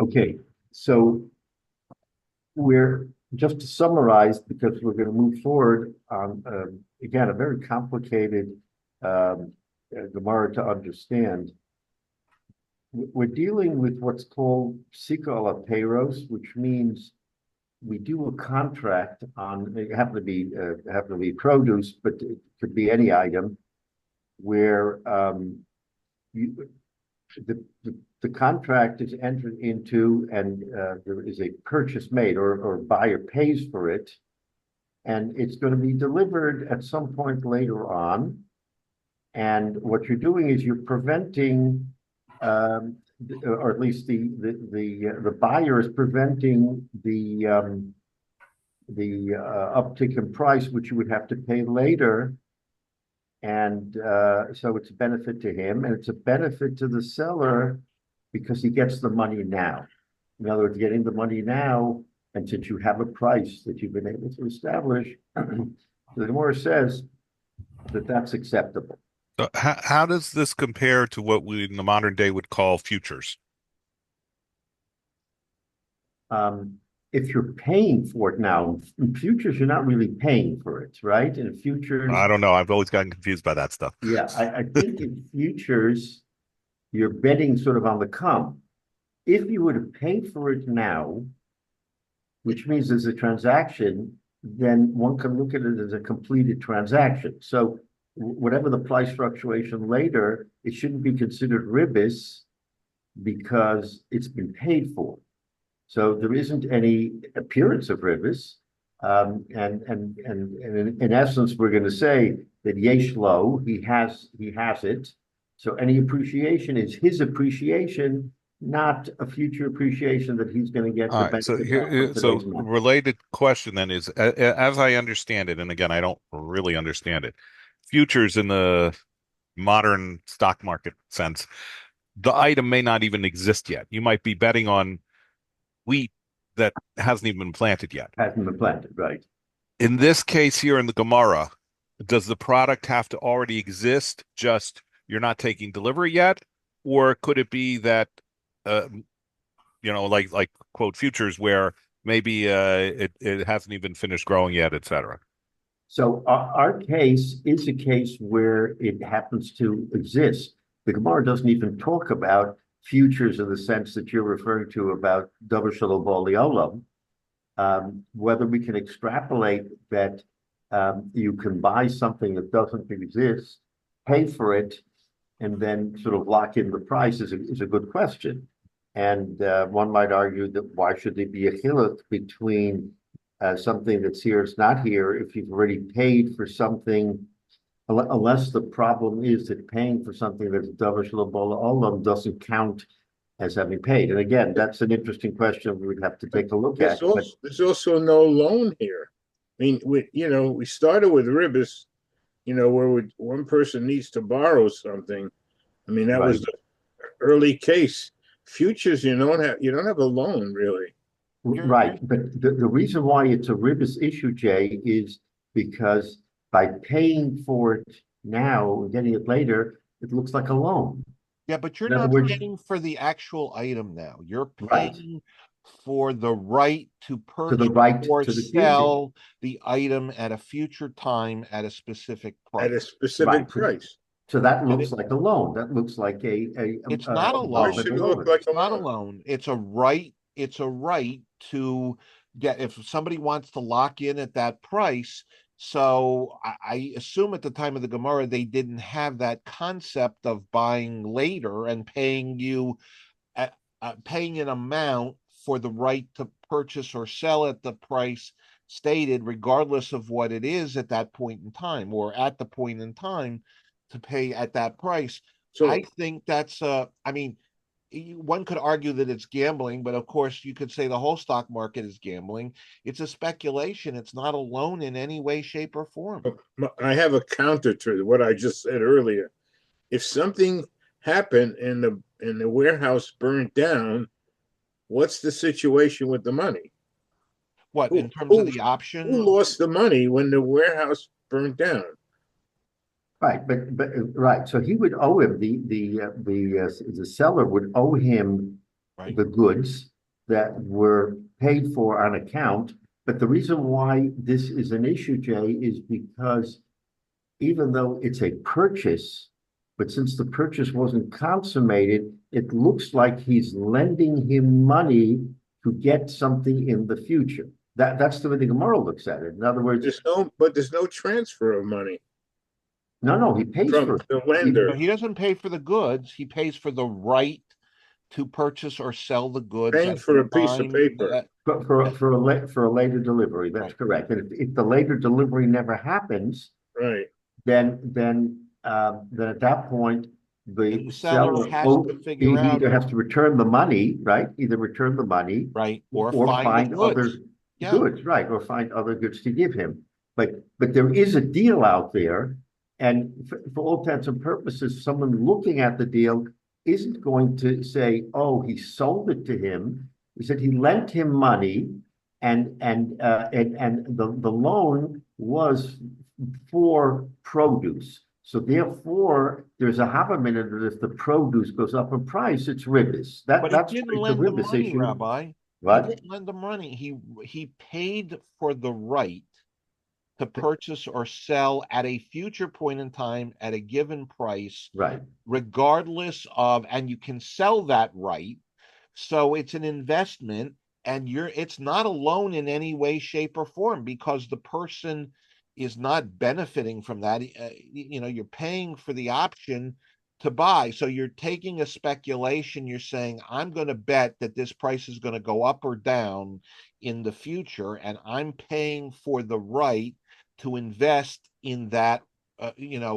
Okay, so we're just to summarize, because we're going to move forward on again a very complicated Gemara to understand. We're dealing with what's called Psika ala Peiros, which means we do a contract on, it happen to be produce, but it could be any item where you, the contract is entered into, and there is a purchase made, or buyer pays for it, and it's going to be delivered at some point later on. And what you're doing is you're preventing, or at least the buyer is preventing the uptick in price, which you would have to pay later. And so it's a benefit to him, and it's a benefit to the seller because he gets the money now. In other words, getting the money now, and since you have a price that you've been able to establish, the Gemara says that that's acceptable. So how does this compare to what we in the modern day would call futures? If you're paying for it now, in futures, you're not really paying for it, right? In futures, I don't know. I've always gotten confused by that stuff. yeah, I think in futures, you're betting sort of on the come. If you were to pay for it now, which means there's a transaction, then one can look at it as a completed transaction. So whatever the price fluctuation later, it shouldn't be considered ribis because it's been paid for. So there isn't any appearance of ribis. And in essence, we're going to say that yesh lo, he has it. So any appreciation is his appreciation, not a future appreciation that he's going to get. All right. So related question then is, as I understand it, and again, I don't really understand it, futures in the modern stock market sense, the item may not even exist yet. You might be betting on wheat that hasn't even been planted yet. Hasn't been planted, right? In this case here in the Gemara, does the product have to already exist, just you're not taking delivery yet? Or could it be that, like quote futures, where maybe it hasn't even finished growing yet, et cetera? So our case is a case where it happens to exist. The Gemara doesn't even talk about futures in the sense that you're referring to about davar shelo bo le'olam. Whether we can extrapolate that you can buy something that doesn't exist, pay for it, and then sort of lock in the price is a good question. And one might argue that why should there be a chiluk between something that's here, it's not here, if you've already paid for something, unless the problem is that paying for something that's davar shelo bo le'olam doesn't count as having paid. And again, that's an interesting question we'd have to take a look at. There's also no loan here. I mean, we started with ribis, where one person needs to borrow something. I mean, that was the early case. Futures, you don't have a loan really. Right, but the reason why it's a ribis issue, Jay, is because by paying for it now and getting it later, it looks like a loan. Yeah, but you're not paying for the actual item now. You're paying for the right to purchase or sell the item at a future time at a specific price. At a specific price. So that looks like a loan. That looks like it's not a loan. It's not a loan. It's a right. It's a right to get, if somebody wants to lock in at that price. So I assume at the time of the Gemara, they didn't have that concept of buying later and paying you, paying an amount for the right to purchase or sell at the price stated, regardless of what it is at that point in time, or at the point in time to pay at that price. So I think that's, one could argue that it's gambling, but of course you could say the whole stock market is gambling. It's a speculation. It's not a loan in any way, shape, or form. I have a counter to what I just said earlier. If something happened and the warehouse burned down, what's the situation with the money? What, in terms of the option? Who lost the money when the warehouse burned down? Right, but right. So he would owe him the seller would owe him the goods that were paid for on account. But the reason why this is an issue, Jay, is because even though it's a purchase, but since the purchase wasn't consummated, it looks like he's lending him money to get something in the future. That's the way the Gemara looks at it. In other words, there's no transfer of money. No, he pays from for the lender. He doesn't pay for the goods. He pays for the right to purchase or sell the goods. Paying for a piece of paper. For a later delivery. That's correct. And if the later delivery never happens, right, then at that point the seller has to figure out either has to return the money, right? Either return the money, right, or find other goods, right, or find other goods to give him. But there is a deal out there, and for all intents and purposes, someone looking at the deal isn't going to say, "Oh, he sold it to him." He said he lent him money, and the loan was for produce. So therefore, there's a minute that if the produce goes up in price, it's ribbis. That's didn't lend the money, issue. Rabbi. What? He didn't lend the money. He paid for the right to purchase or sell at a future point in time at a given price, right? Regardless of, and you can sell that right. So it's an investment, and it's not a loan in any way, shape, or form, because the person is not benefiting from that. You're paying for the option to buy. So you're taking a speculation. You're saying, I'm going to bet that this price is going to go up or down in the future, and I'm paying for the right to invest in that,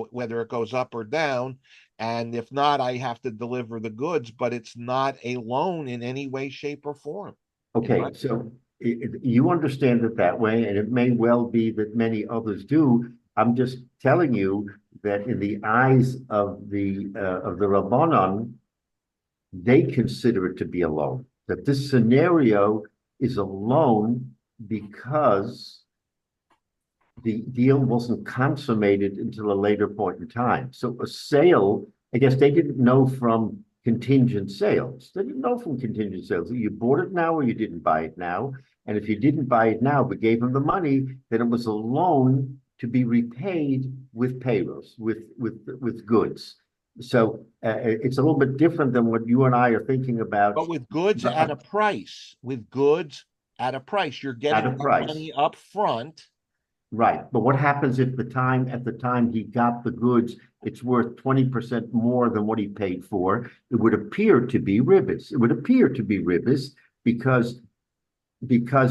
whether it goes up or down. And if not, I have to deliver the goods, but it's not a loan in any way, shape, or form. Okay, so you understand it that way, and it may well be that many others do. I'm just telling you that in the eyes of the Rabbanon, they consider it to be a loan. That this scenario is a loan because the deal wasn't consummated until a later point in time. So a sale, I guess they didn't know from contingent sales. They didn't know from contingent sales. You bought it now or you didn't buy it now. And if you didn't buy it now but gave them the money, then it was a loan to be repaid with payrolls, with goods. So it's a little bit different than what you and I are thinking about. But with goods at a price, you're getting the money up front. Right. But what happens if at the time he got the goods, it's worth 20% more than what he paid for? It would appear to be ribbis. It would appear to be ribbis because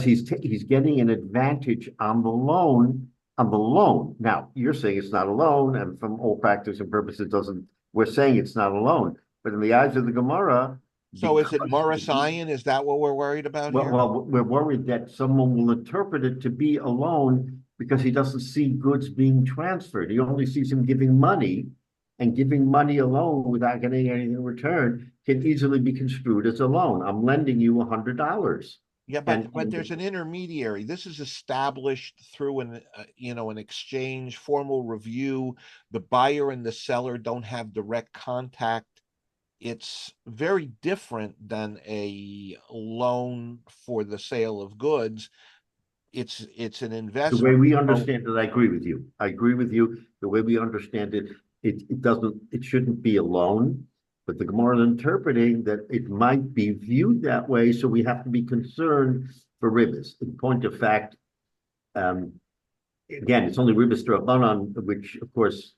he's getting an advantage on the loan. Now, you're saying it's not a loan, and from all practice and purposes, we're saying it's not a loan. But in the eyes of the Gemara, so is it Morasayan? Is that what we're worried about here? Well, we're worried that someone will interpret it to be a loan because he doesn't see goods being transferred. He only sees him giving money, and giving money alone without getting anything in return can easily be construed as a loan. I'm lending you $100. Yeah, but there's an intermediary. This is established through an exchange, formal review. The buyer and the seller don't have direct contact. It's very different than a loan for the sale of goods. It's an investment. The way we understand it, I agree with you. The way we understand it, it shouldn't be a loan, but the Gemara is interpreting that it might be viewed that way, so we have to be concerned for ribbis. In point of fact, again, it's only ribbis d'Rabbanan, which of course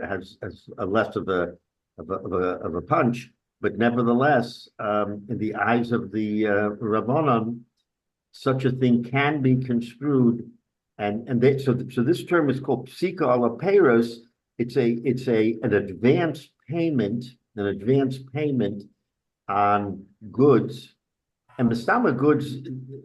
has a less of a punch, but nevertheless, in the eyes of the Rabbanan, such a thing can be construed, so this term is called psika ala peiros. It's an advance payment. An advance payment on goods, and mistama goods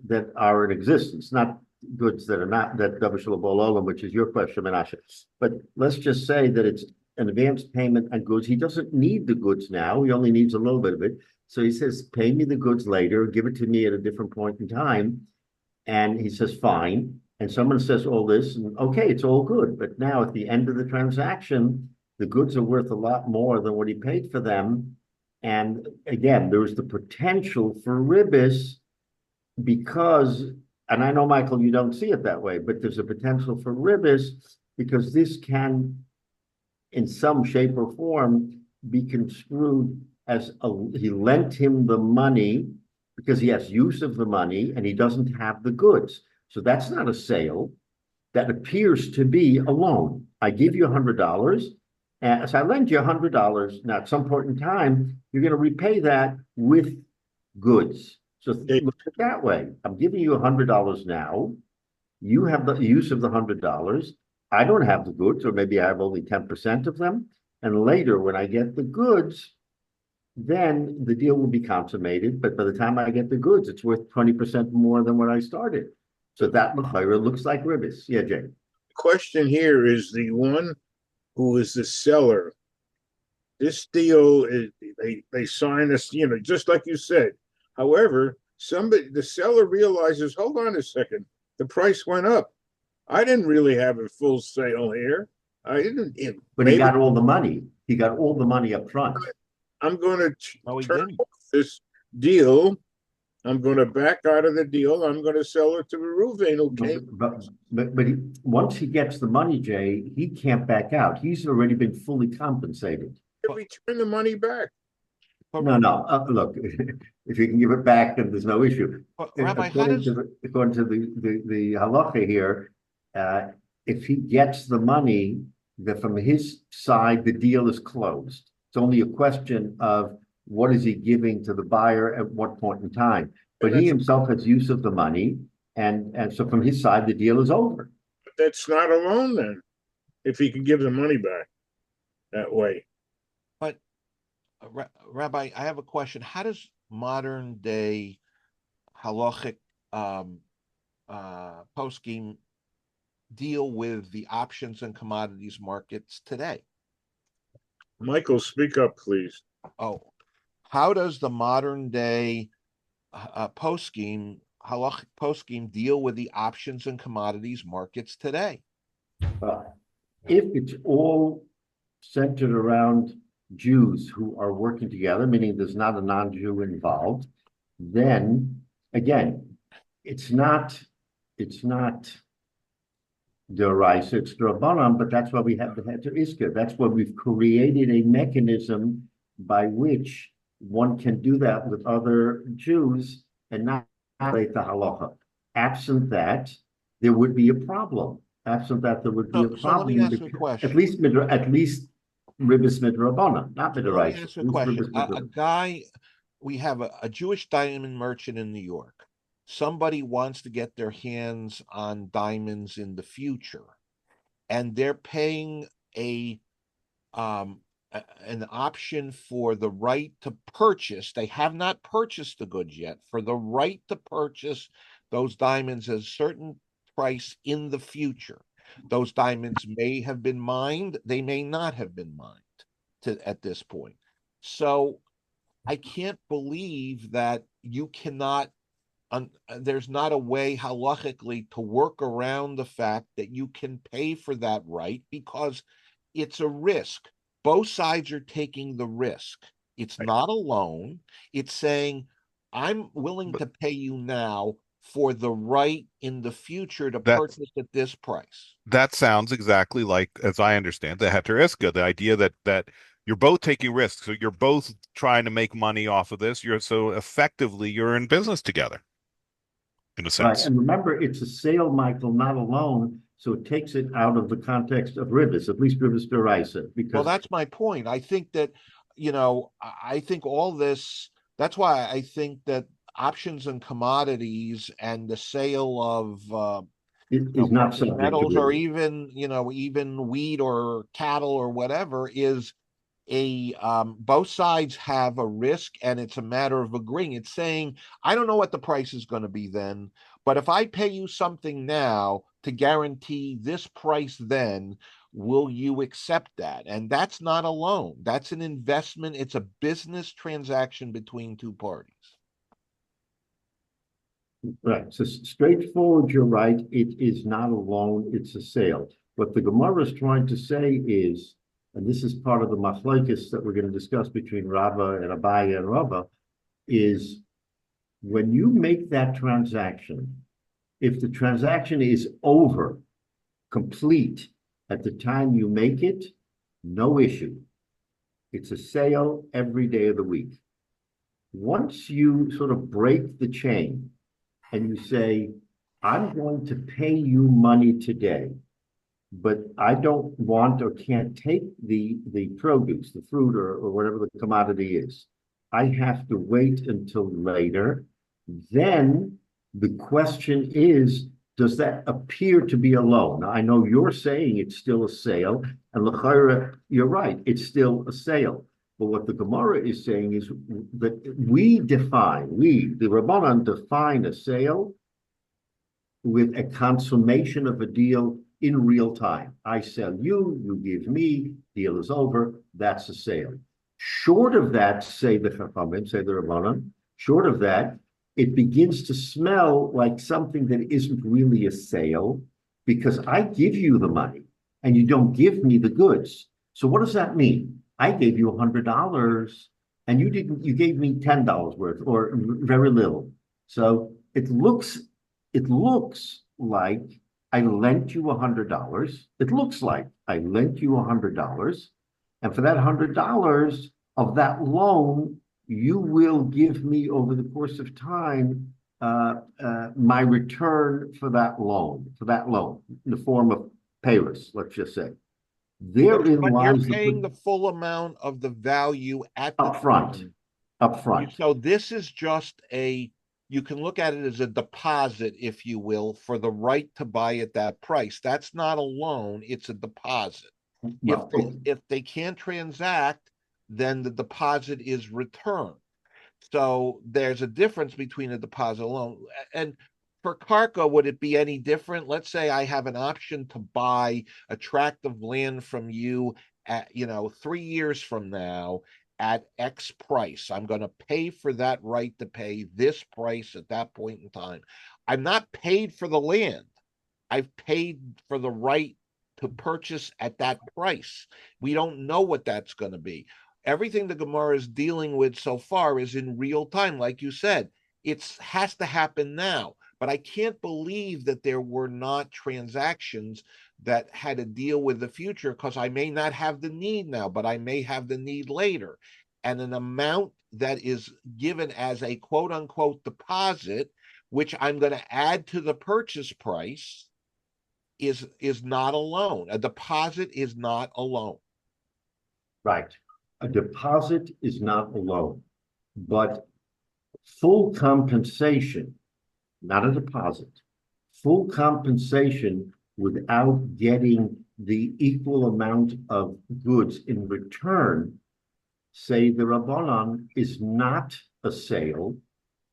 that are in existence, not goods that are not that davar shel ba'olam, which is your question, Menashe. But let's just say that it's an advance payment on goods. He doesn't need the goods now; he only needs a little bit of it. So he says, "Pay me the goods later. Give it to me at a different point in time." And he says, "Fine." And someone says all this, and okay, it's all good. But now at the end of the transaction, the goods are worth a lot more than what he paid for them. And again, there was the potential for ribis because, and I know, Michael, you don't see it that way, but there's a potential for ribis because this can, in some shape or form, be construed as he lent him the money because he has use of the money and he doesn't have the goods. So that's not a sale. That appears to be a loan. I give you $100. As I lend you $100, now at some point in time, you're going to repay that with goods. So look at it that way. I'm giving you $100 now. You have the use of the $100. I don't have the goods, or maybe I have only 10% of them. And later, when I get the goods, then the deal will be consummated. But by the time I get the goods, it's worth 20% more than when I started. So that looks like ribis. Yeah, Jay. The question here is the one who is the seller. This deal is they sign us, just like you said. However, the seller realizes, hold on a second, the price went up. I didn't really have a full sale here. I didn't. But he got all the money. He got all the money up front. I'm going to turn off this deal. I'm going to back out of the deal. I'm going to sell it to Reuven, who came. But once he gets the money, Jay, he can't back out. He's already been fully compensated. Return the money back. No. Look, if you can give it back, then there's no issue. Rabbi, according to the halacha here, if he gets the money, that from his side, the deal is closed. It's only a question of what is he giving to the buyer at what point in time. But he himself has use of the money, and so from his side, the deal is over. But that's not a loan then, if he can give the money back that way. But Rabbi, I have a question. How does modern day halachic poskim deal with the options and commodities markets today? Michael, speak up, please. Oh, how does the modern day halachic poskim deal with the options and commodities markets today? If it's all centered around Jews who are working together, meaning there's not a non-Jew involved, then again, it's not Deraisa, it's Drabanan, but that's why we have the Heter Iska. That's why we've created a mechanism by which one can do that with other Jews and not violate the halacha. Absent that, there would be a problem. Absent that, there would be a problem. So let me ask you a question. At least ribis midrabanan, not midrabanan. Let me ask you a question. A guy, we have a Jewish diamond merchant in New York. Somebody wants to get their hands on diamonds in the future, and they're paying an option for the right to purchase. They have not purchased the goods yet, for the right to purchase those diamonds at a certain price in the future. Those diamonds may have been mined, they may not have been mined at this point. So I can't believe that you cannot, there's not a way halachically to work around the fact that you can pay for that right, because it's a risk. Both sides are taking the risk. It's not a loan. It's saying, I'm willing to pay you now for the right in the future to purchase at this price. That sounds exactly like, as I understand, the Heter Iska, the idea that you're both taking risks. So you're both trying to make money off of this. So effectively you're in business together, in a sense. Right. And remember, it's a sale, Michael, not a loan. So it takes it out of the context of ribis, at least ribis deraisa. Because well, that's my point. I think that, I think all this, that's why I think that options and commodities and the sale of is not subject metals, to or even even wheat or cattle or whatever, is both sides have a risk, and it's a matter of agreeing. It's saying, I don't know what the price is going to be then, but if I pay you something now to guarantee this price then, will you accept that? And that's not a loan. That's an investment. It's a business transaction between two parties. Right. So straightforward, you're right. It is not a loan. It's a sale. What the Gemara is trying to say is and this is part of the machlokes that we're going to discuss between Rabba and Abaye and Rabba, is when you make that transaction, if the transaction is over, complete, at the time you make it, no issue. It's a sale every day of the week. Once you sort of break the chain and you say, I'm going to pay you money today, but I don't want or can't take the produce, the fruit or whatever the commodity is. I have to wait until later. Then the question is, does that appear to be a loan? Now, I know you're saying it's still a sale, and l'chayra, you're right, it's still a sale. But what the Gemara is saying is that the Rabbanan define a sale with a consummation of a deal in real time. I sell you, you give me, deal is over, that's a sale. Short of that, say the Chachamim, say the Rabbanan, short of that, it begins to smell like something that isn't really a sale because I give you the money and you don't give me the goods. So what does that mean? I gave you $100 and you gave me $10 worth or very little. So it looks like I lent you $100. It looks like I lent you $100. And for that $100 of that loan, you will give me over the course of time my return for that loan, in the form of payers, let's just say. Therein lies you're paying the full amount of the value at the upfront. So this is just you can look at it as a deposit, if you will, for the right to buy at that price. That's not a loan, it's a deposit. Well, if they can't transact, then the deposit is returned. So there's a difference between a deposit and a loan. And for Karka, would it be any different? Let's say I have an option to buy a tract of land from you at 3 years from now at X price. I'm going to pay for that right to pay this price at that point in time. I'm not paid for the land. I've paid for the right to purchase at that price. We don't know what that's going to be. Everything the Gemara is dealing with so far is in real time. Like you said, it has to happen now. But I can't believe that there were not transactions that had to deal with the future, because I may not have the need now, but I may have the need later. And an amount that is given as a quote unquote deposit, which I'm going to add to the purchase price, is not a loan. A deposit is not a loan. Right. A deposit is not a loan, but full compensation, not a deposit, full compensation without getting the equal amount of goods in return, say the Rabbanan, is not a sale.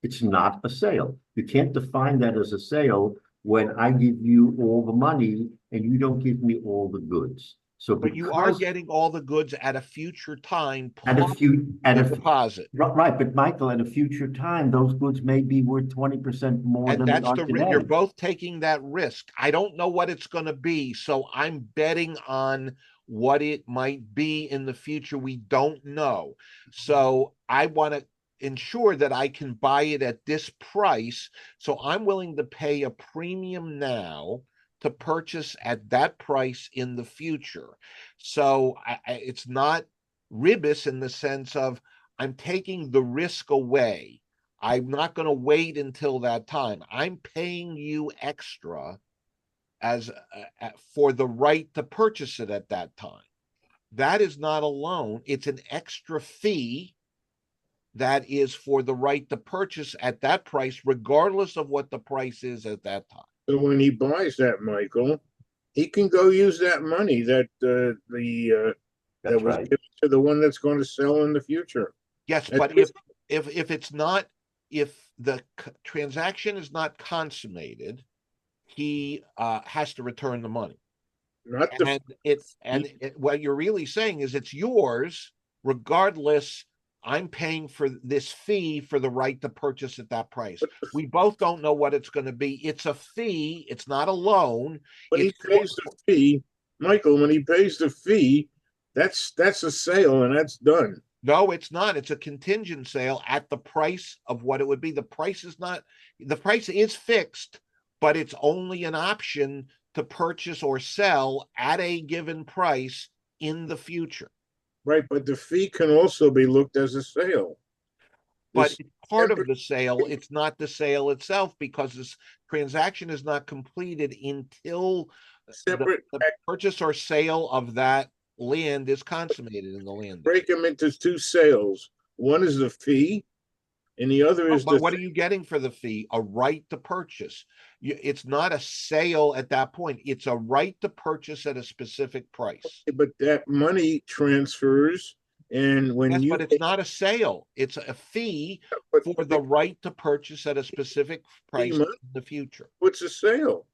It's not a sale. You can't define that as a sale when I give you all the money and you don't give me all the goods. So, but you are getting all the goods at a future time. At a deposit, right? But Michael, at a future time, those goods may be worth 20% more and than that's they are today. You're both taking that risk. I don't know what it's going to be, so I'm betting on what it might be in the future. We don't know, so I want to ensure that I can buy it at this price. So I'm willing to pay a premium now to purchase at that price in the future. So it's not ribis in the sense of I'm taking the risk away. I'm not going to wait until that time. I'm paying you extra as for the right to purchase it at that time. That is not a loan. It's an extra fee that is for the right to purchase at that price, regardless of what the price is at that time. So when he buys that, Michael, he can go use that money that that was given to the one that's going to sell in the future. Yes, but if it's not, if the transaction is not consummated, he has to return the money. What you're really saying is it's yours regardless. I'm paying for this fee for the right to purchase at that price. We both don't know what it's going to be. It's a fee. It's not a loan. When he pays the fee, Michael, when he pays the fee, That's a sale and that's done. No, it's not. It's a contingent sale at the price of what it would be. The price is fixed, but it's only an option to purchase or sell at a given price in the future. Right, but the fee can also be looked as a sale. But it's part of the sale. It's not the sale itself, because this transaction is not completed until the purchase or sale of that land is consummated in the land. Break them into two sales. One is the fee, and the other is but what are you getting for the fee? A right to purchase. It's not a sale at that point. It's a right to purchase at a specific price. But that money transfers, and when but it's not a sale. It's a fee for the right to purchase at a specific price in the future. What's a sale?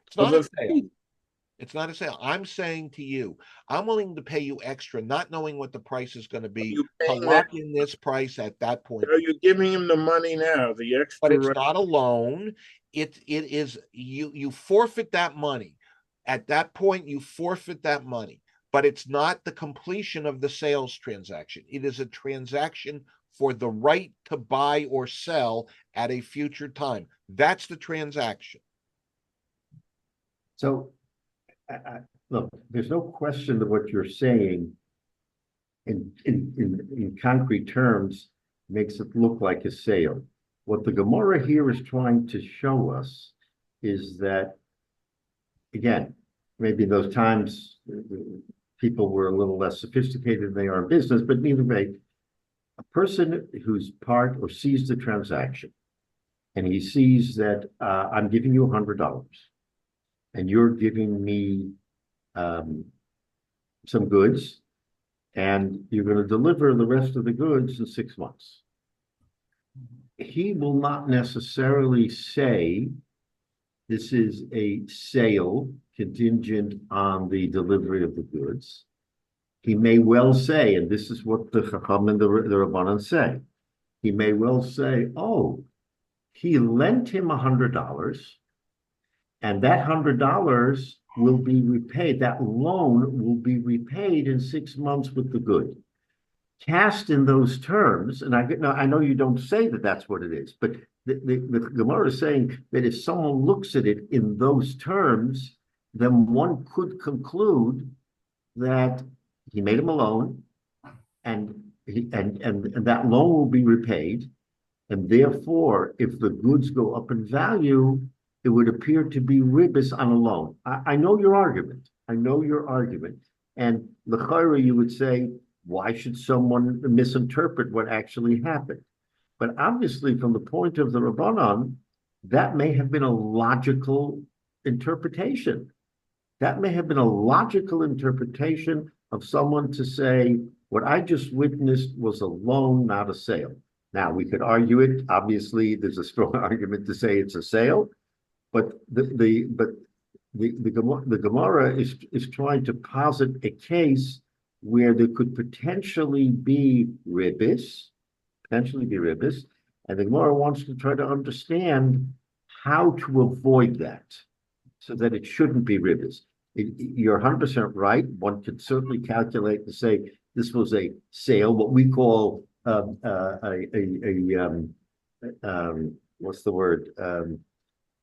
It's not a sale. It's not a sale. I'm saying to you, I'm willing to pay you extra, not knowing what the price is going to be, to lock in this price at that point. Are you giving him the money now? The extra, but it's not a loan. It is you forfeit that money. At that point, you forfeit that money. But it's not the completion of the sales transaction. It is a transaction for the right to buy or sell at a future time. That's the transaction. So, look, there's no question that what you're saying in concrete terms makes it look like a sale. What the Gemara here is trying to show us is that, again, maybe those times people were a little less sophisticated than they are in business, but either way, a person who's part or sees the transaction, and he sees that I'm giving you $100, and you're giving me some goods, and you're going to deliver the rest of the goods in 6 months. He will not necessarily say this is a sale contingent on the delivery of the goods. He may well say, and this is what the Chacham and the Rabbanan say, he may well say, oh, he lent him $100, and that $100 will be repaid. That loan will be repaid in 6 months with the good. Cast in those terms, and I know you don't say that that's what it is, but the Gemara is saying that if someone looks at it in those terms, then one could conclude that he made him a loan, and that loan will be repaid, and therefore, if the goods go up in value, it would appear to be ribis on a loan. I know your argument. And l'chayra, you would say, why should someone misinterpret what actually happened? But obviously, from the point of the Rabbanan, that may have been a logical interpretation. That may have been a logical interpretation of someone to say, what I just witnessed was a loan, not a sale. Now, we could argue it. Obviously, there's a strong argument to say it's a sale, but the Gemara is trying to posit a case where there could potentially be ribis, and the Gemara wants to try to understand how to avoid that so that it shouldn't be ribis. You're 100% right. One could certainly calculate and say this was a sale, what we call what's the word? An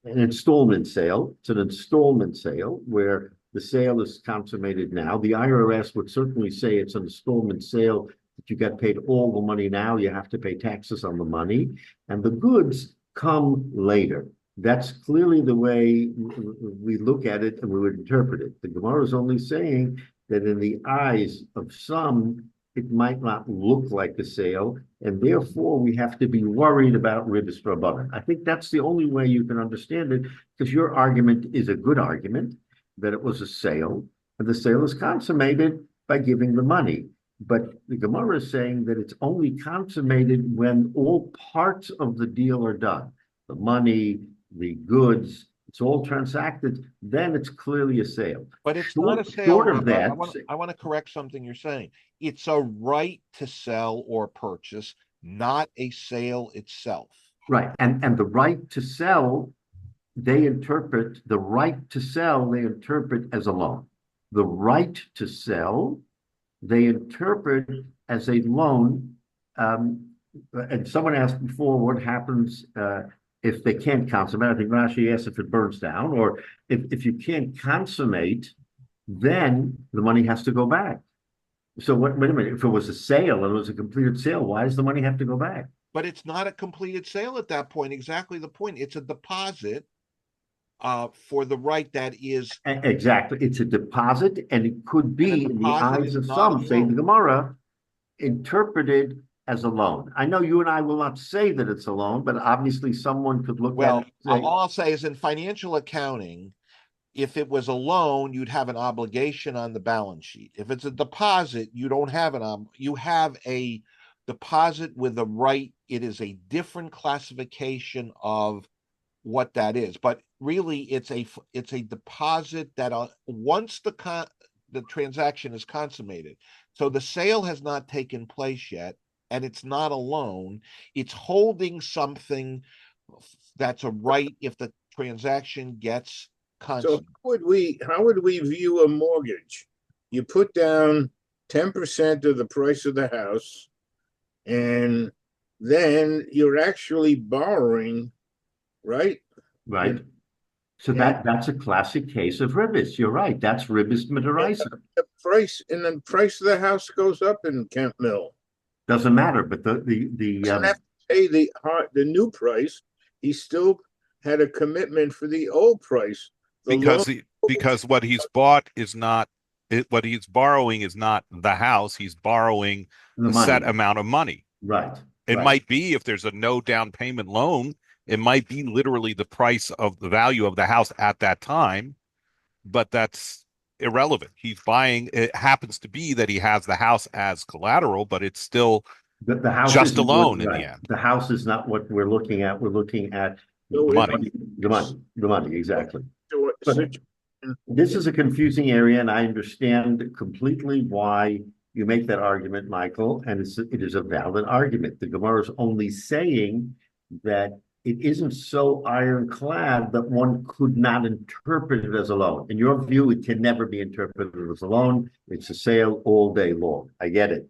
installment sale. It's an installment sale where the sale is consummated now. The IRS would certainly say it's an installment sale that you get paid all the money now. You have to pay taxes on the money, and the goods come later. That's clearly the way we look at it and we would interpret it. The Gemara is only saying that in the eyes of some, it might not look like a sale, and therefore we have to be worried about ribis rabbanan. I think that's the only way you can understand it, because your argument is a good argument, that it was a sale, and the sale is consummated by giving the money. But the Gemara is saying that it's only consummated when all parts of the deal are done. The money, the goods, it's all transacted, then it's clearly a sale. But it's not a sale. Short of that, I want to correct something you're saying. It's a right to sell or purchase, not a sale itself. Right. And the right to sell, they interpret as a loan. The right to sell they interpret as a loan. And someone asked before, what happens if they can't consummate? I think Rashi asked if it burns down, or if you can't consummate, then the money has to go back. So wait a minute, if it was a sale and it was a completed sale, why does the money have to go back? But it's not a completed sale at that point. Exactly the point. It's a deposit for the right that is exactly. It's a deposit, and it could be in the eyes of some, say the Gemara, interpreted as a loan. I know you and I will not say that it's a loan, but obviously someone could look at it. Well, all I'll say is in financial accounting, if it was a loan, you'd have an obligation on the balance sheet. If it's a deposit, you don't have you have a deposit with a right. It is a different classification of what that is, but really it's a deposit that once the transaction is consummated, so the sale has not taken place yet, and it's not a loan. It's holding something that's a right if the transaction gets consummated. So how would we view a mortgage? You put down 10% of the price of the house, and then you're actually borrowing, right? Right. So that's a classic case of ribis. You're right. That's ribis midaraisa. The price of the house goes up in Kent Mill. Doesn't matter, but the doesn't have to pay the new price. He still had a commitment for the old price. Because what he's bought is not what he's borrowing is not the house. He's borrowing a set amount of money. Right. It might be, if there's a no down payment loan, it might be literally the price of the value of the house at that time, but that's irrelevant. He's buying. It happens to be that he has the house as collateral, but it's still the house just a loan in the end. The house is not what we're looking at. We're looking at the money, exactly. But this is a confusing area, and I understand completely why you make that argument, Michael, and it is a valid argument. The Gemara is only saying that it isn't so ironclad that one could not interpret it as a loan. In your view, it can never be interpreted as a loan. It's a sale all day long. I get it.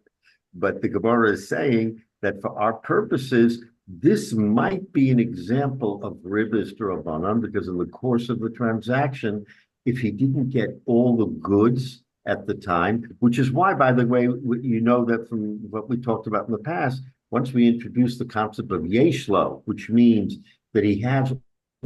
But the Gemara is saying that for our purposes, this might be an example of ribis d'Rabbanan, because in the course of the transaction, if he didn't get all the goods at the time, which is why, by the way, you know that from what we talked about in the past, once we introduce the concept of yeshlo, which means that he has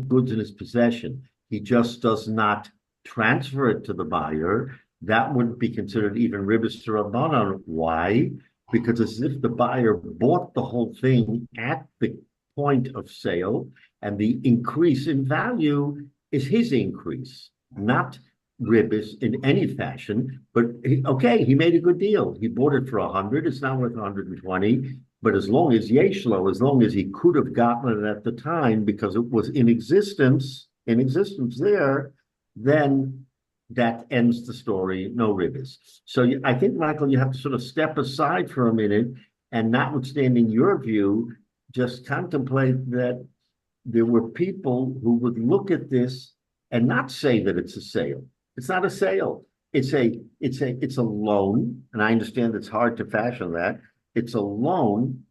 goods in his possession, he just does not transfer it to the buyer, that would be considered even ribis d'Rabbanan. Why? Because it's as if the buyer bought the whole thing at the point of sale, and the increase in value is his increase, not ribis in any fashion. But he made a good deal. He bought it for 100. It's now worth 120. But as long as yeshlo, as long as he could have gotten it at the time because it was in existence there, then that ends the story. No ribis. So I think, Michael, you have to sort of step aside for a minute, and notwithstanding your view, just contemplate that there were people who would look at this and not say that it's a sale. It's not a sale. It's a loan, and I understand it's hard to fashion that. It's a loan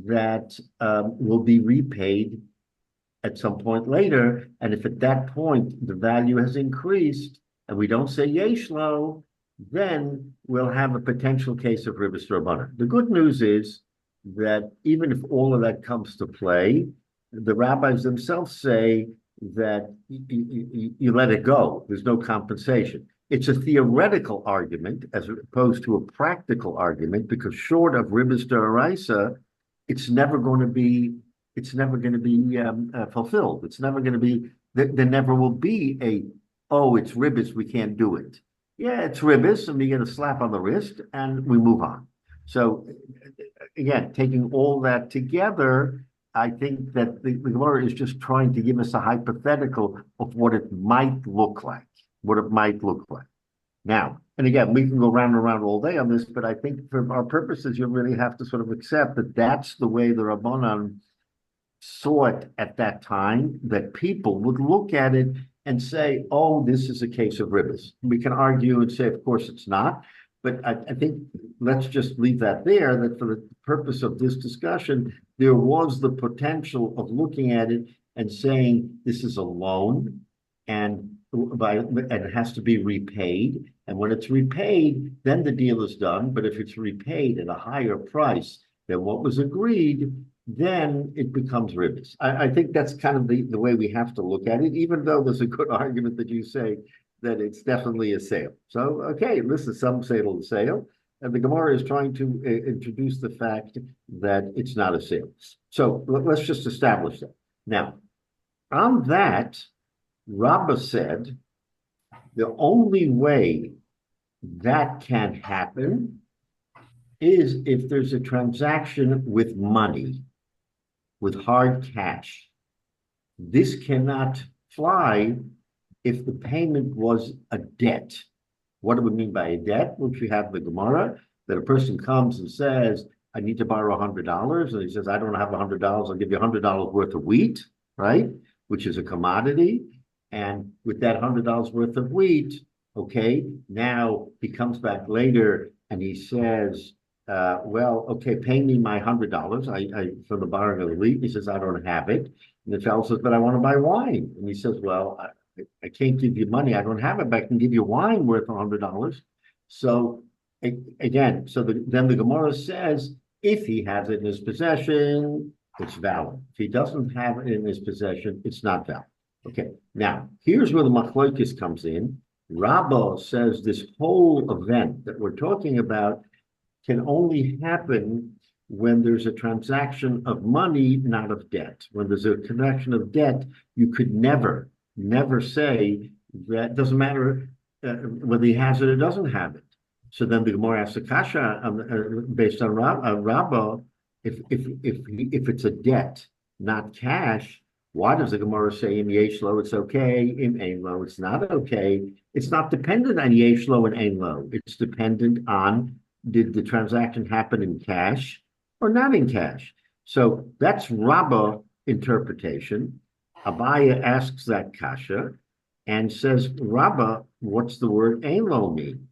that will be repaid at some point later, and if at that point the value has increased, and we don't say yeshlo, then we'll have a potential case of ribis d'Rabbanan. The good news is that even if all of that comes to play, the rabbis themselves say that you let it go. There's no compensation. It's a theoretical argument as opposed to a practical argument, because short of ribis d'oraisa, it's never going to be fulfilled. It's never going to be. There never will be it's ribis, we can't do it. Yeah, it's ribis, and we get a slap on the wrist, and we move on. So again, taking all that together, I think that the Gemara is just trying to give us a hypothetical of what it might look like. Now, and again, we can go round and round all day on this, but I think for our purposes, you really have to sort of accept that that's the way the Rabbanan saw it at that time, that people would look at it and say, oh, this is a case of ribis. We can argue and say, of course, it's not. But I think let's just leave that there, that for the purpose of this discussion, there was the potential of looking at it and saying this is a loan and it has to be repaid. And when it's repaid, then the deal is done. But if it's repaid at a higher price than what was agreed, then it becomes ribis. I think that's kind of the way we have to look at it, even though there's a good argument that you say that it's definitely a sale. So, okay, listen, some say it's a sale. And the Gemara is trying to introduce the fact that it's not a sale. So let's just establish that. Now, on that, Rabbah said the only way that can happen is if there's a transaction with money, with hard cash. This cannot fly if the payment was a debt. What do we mean by a debt? Which we have the Gemara, that a person comes and says, I need to borrow $100. And he says, I don't have $100. I'll give you $100 worth of wheat, right? Which is a commodity. And with that $100 worth of wheat, okay, now he comes back later and he says, well, okay, pay me my $100 for the borrowing of the wheat. He says, I don't have it. And the fellow says, but I want to buy wine. And he says, well, I can't give you money. I don't have it, but I can give you wine worth $100. So again, then the Gemara says, if he has it in his possession, it's valid. If he doesn't have it in his possession, it's not valid. Okay, now here's where the machlokes comes in. Rabbah says this whole event that we're talking about can only happen when there's a transaction of money, not of debt. When there's a connection of debt, you could never say that. Doesn't matter whether he has it or doesn't have it. So then the Gemara asks the kasha based on Rabbah, if it's a debt, not cash, why does the Gemara say in Yeshlo it's okay, in Einlo it's not okay? It's not dependent on Yeshlo and Einlo. It's dependent on, did the transaction happen in cash or not in cash? So that's Rabbah interpretation. Abaya asks that kasha and says, Rabbah, what's the word Einlo mean?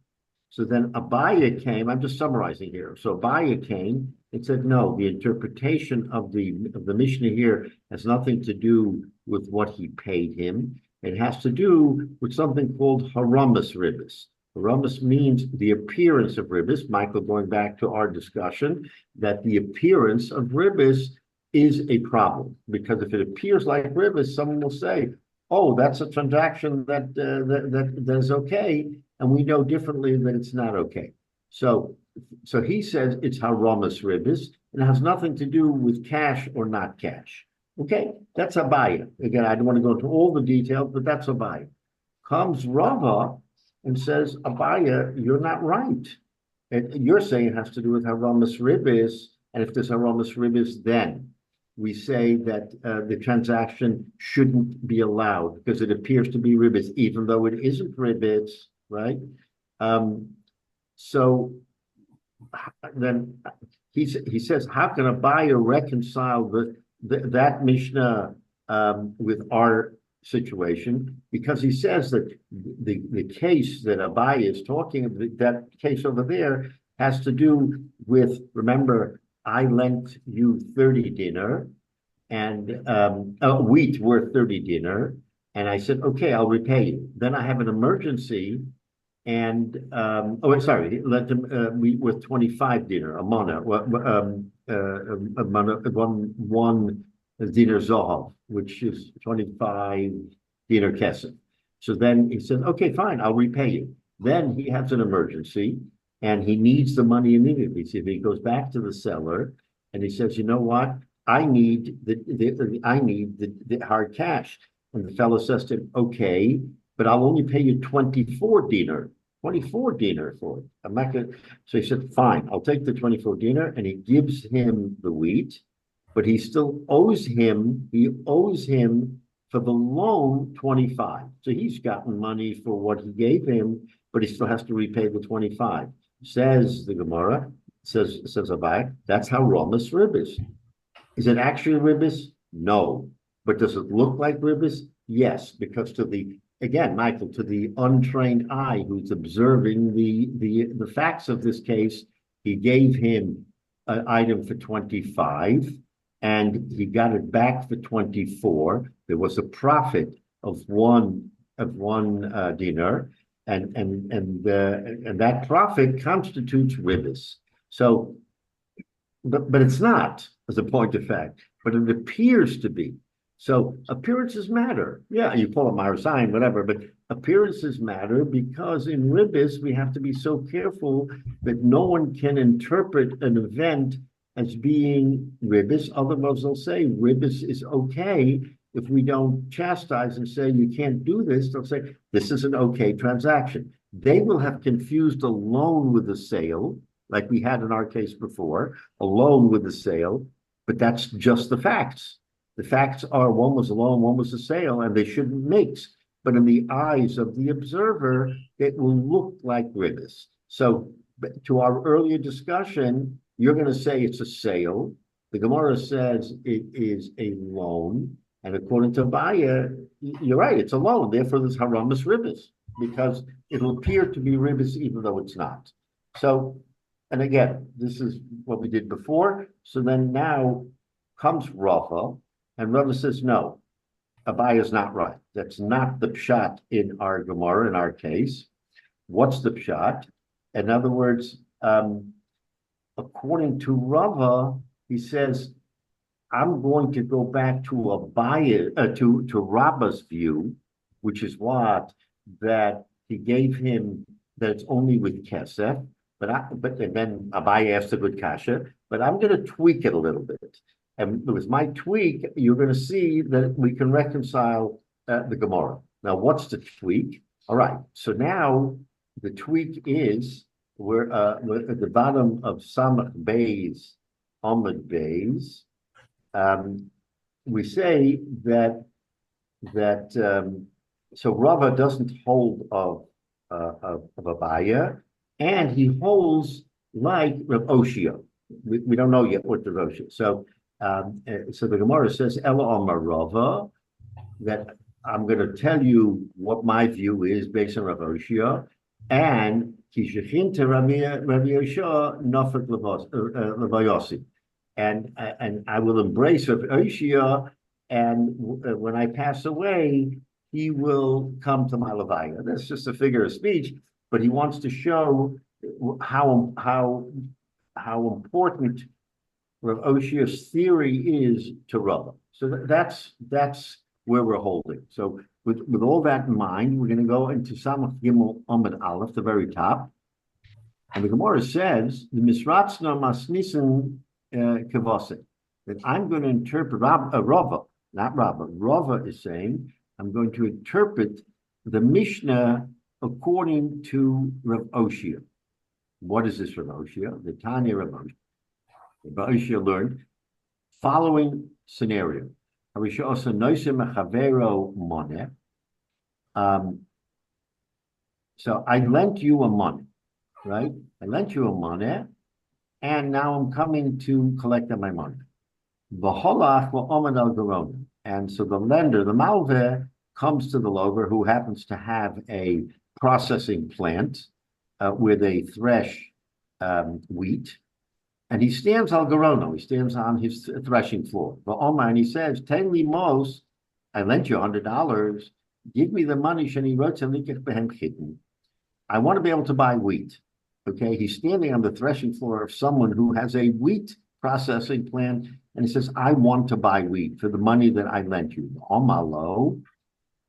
So then Abaya came, I'm just summarizing here. So Abaya came and said, no, the interpretation of the Mishnah here has nothing to do with what he paid him. It has to do with something called haramus ribis. Haramus means the appearance of ribis. Michael, going back to our discussion, that the appearance of ribis is a problem, because if it appears like ribis, someone will say, oh, that's a transaction that is okay, and we know differently that it's not okay. So he says it's haramus ribis, and it has nothing to do with cash or not cash. Okay, that's Abaya. Again, I don't want to go into all the details, but that's Abaya. Comes Rava and says, Abaya, you're not right. You're saying it has to do with haramus ribis, and if there's haramus ribis, then we say that the transaction shouldn't be allowed because it appears to be ribis, even though it isn't ribis, right? So then he says, how can a buyer reconcile that Mishnah with our situation? Because he says that the case that Abai is talking about, that case over there, has to do with, remember, I lent you 30 dinar and wheat worth 30 dinar, and I said, okay, I'll repay you. Then I have an emergency, and lent him wheat worth 25 dinar, a mana, one dinar zohav, which is 25 dinar kesef. So then he said, okay, fine, I'll repay you. Then he has an emergency, and he needs the money immediately. So he goes back to the seller and he says, you know what? I need the hard cash. And the fellow says to him, okay, but I'll only pay you 24 dinar for it. I'm not gonna. So he said, fine, I'll take the 24 dinar, and he gives him the wheat, but he still owes him, for the loan 25. So he's gotten money for what he gave him, but he still has to repay the 25. Says the Gemara, says Abai, that's how Ramas ribis. Is it actually ribis? No. But does it look like ribis? Yes, because to the again, Michael, to the untrained eye who's observing the facts of this case, he gave him an item for 25 and he got it back for 24. There was a profit of one dinar, and that profit constitutes ribis. So, but it's not, as a point of fact, but it appears to be. So appearances matter. Yeah, you pull a Marasign, whatever, but appearances matter because in ribis, we have to be so careful that no one can interpret an event as being ribis. Otherwise, they'll say ribis is okay. If we don't chastise and say you can't do this, they'll say this is an okay transaction. They will have confused a loan with a sale, like we had in our case before, a loan with a sale, but that's just the facts. The facts are one was a loan, one was a sale, and they shouldn't mix. But in the eyes of the observer, it will look like ribis. So to our earlier discussion, you're going to say it's a sale. The Gemara says it is a loan. And according to Baya, you're right, it's a loan. Therefore, there's haramis ribis, because it'll appear to be ribis even though it's not. So, and again, this is what we did before. So then now comes Rava, and Rava says, no, Abaya is not right. That's not the pshat in our Gemara, in our case. What's the pshat? In other words, according to Rava, he says, I'm going to go back to Abaya, to Rabba's view, which is what? That he gave him that it's only with kesef, but then Abaya asked a good kasha, but I'm going to tweak it a little bit. And with my tweak, you're going to see that we can reconcile the Gemara. Now, what's the tweak? All right. So now the tweak is we're at the bottom of Samach Beis, Amud Beis. We say that so Rava doesn't hold of Abaya, and he holds like Rav Oshia. We don't know yet what the Rav Oshia. So the Gemara says Ela Amar Rava, that I'm going to tell you what my view is based on Rav Oshia, and Kishachinta Rabbi Yoshua Nafik Levayosi. And I will embrace Rav Oshia, and when I pass away, he will come to my Levaya. That's just a figure of speech, but he wants to show how important Rav Oshia's theory is to Rava. So that's where we're holding. So with all that in mind, we're going to go into Samach Gimel Amud Aleph, the very top, and the Gemara says the Misratzna Masnisen Kavase, that I'm going to interpret Rava, not Rabba. Rava is saying I'm going to interpret the Mishnah according to Rav Oshia. What is this Rav Oshia? The Tanya Rav Oshia. Rav Oshia learned following scenario. So I lent you a money, right? I lent you a money, and now I'm coming to collect my money. And so the lender, the malveh, comes to the lover, who happens to have a processing plant where they thresh wheat, and he stands al garono. He stands on his threshing floor. And he says, "Ten limos, I lent you $100. Give me the money. I want to be able to buy wheat." Okay, he's standing on the threshing floor of someone who has a wheat processing plant, and he says, "I want to buy wheat for the money that I lent you." Omalo,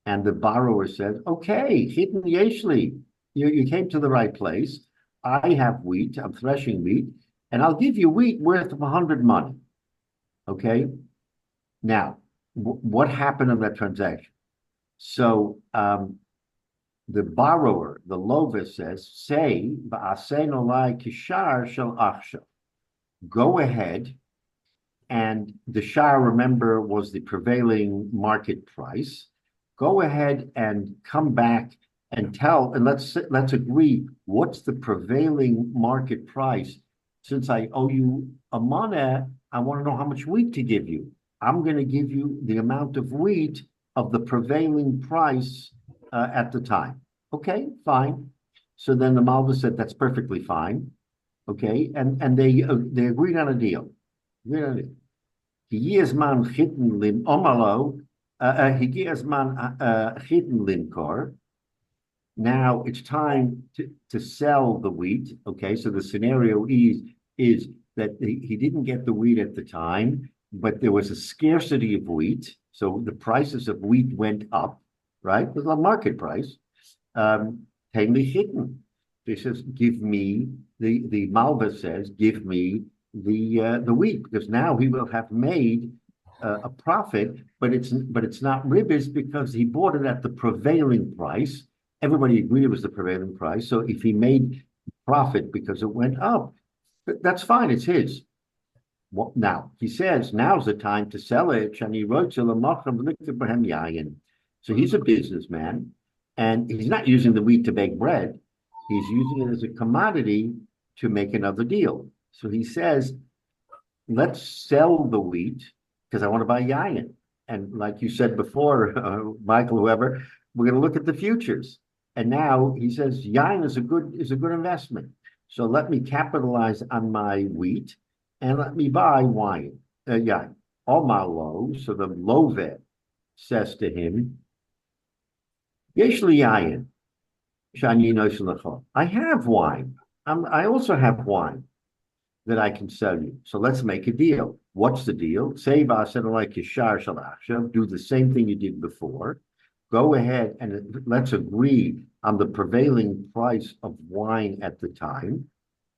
and the borrower says, "Okay, hidden yeshli, you came to the right place. I have wheat. I'm threshing wheat, and I'll give you wheat worth of 100 money." Okay, now what happened in that transaction? So the borrower, the lover, says, "Say, kishar shel achsha." Go ahead, and the shar, remember, was the prevailing market price. Go ahead and come back and tell, and let's agree what's the prevailing market price. Since I owe you a money, I want to know how much wheat to give you. I'm going to give you the amount of wheat of the prevailing price at the time. Okay, fine. So then the Malva said, that's perfectly fine. Okay, and they agreed on a deal. Higiyazman chitten lim omalo, higiyazman chitten limkor. Now it's time to sell the wheat. Okay, so the scenario is that he didn't get the wheat at the time, but there was a scarcity of wheat. So the prices of wheat went up, right? It was a market price. Pay me hidden. He says, give me the Malva says, give me the wheat, because now he will have made a profit, but it's not ribis because he bought it at the prevailing price. Everybody agreed it was the prevailing price. So if he made profit because it went up, that's fine. It's his. Well, now he says now's the time to sell it. So he's a businessman, and he's not using the wheat to bake bread. He's using it as a commodity to make another deal. So he says, let's sell the wheat because I want to buy yayin. And like you said before, Michael, whoever, we're going to look at the futures. And now he says yayin is a good investment. So let me capitalize on my wheat and let me buy wine, yayin. Omar lo, so the Lovet says to him, Yesh li yayin. I have wine. I also have wine that I can sell you. So let's make a deal. What's the deal? Do the same thing you did before. Go ahead and let's agree on the prevailing price of wine at the time.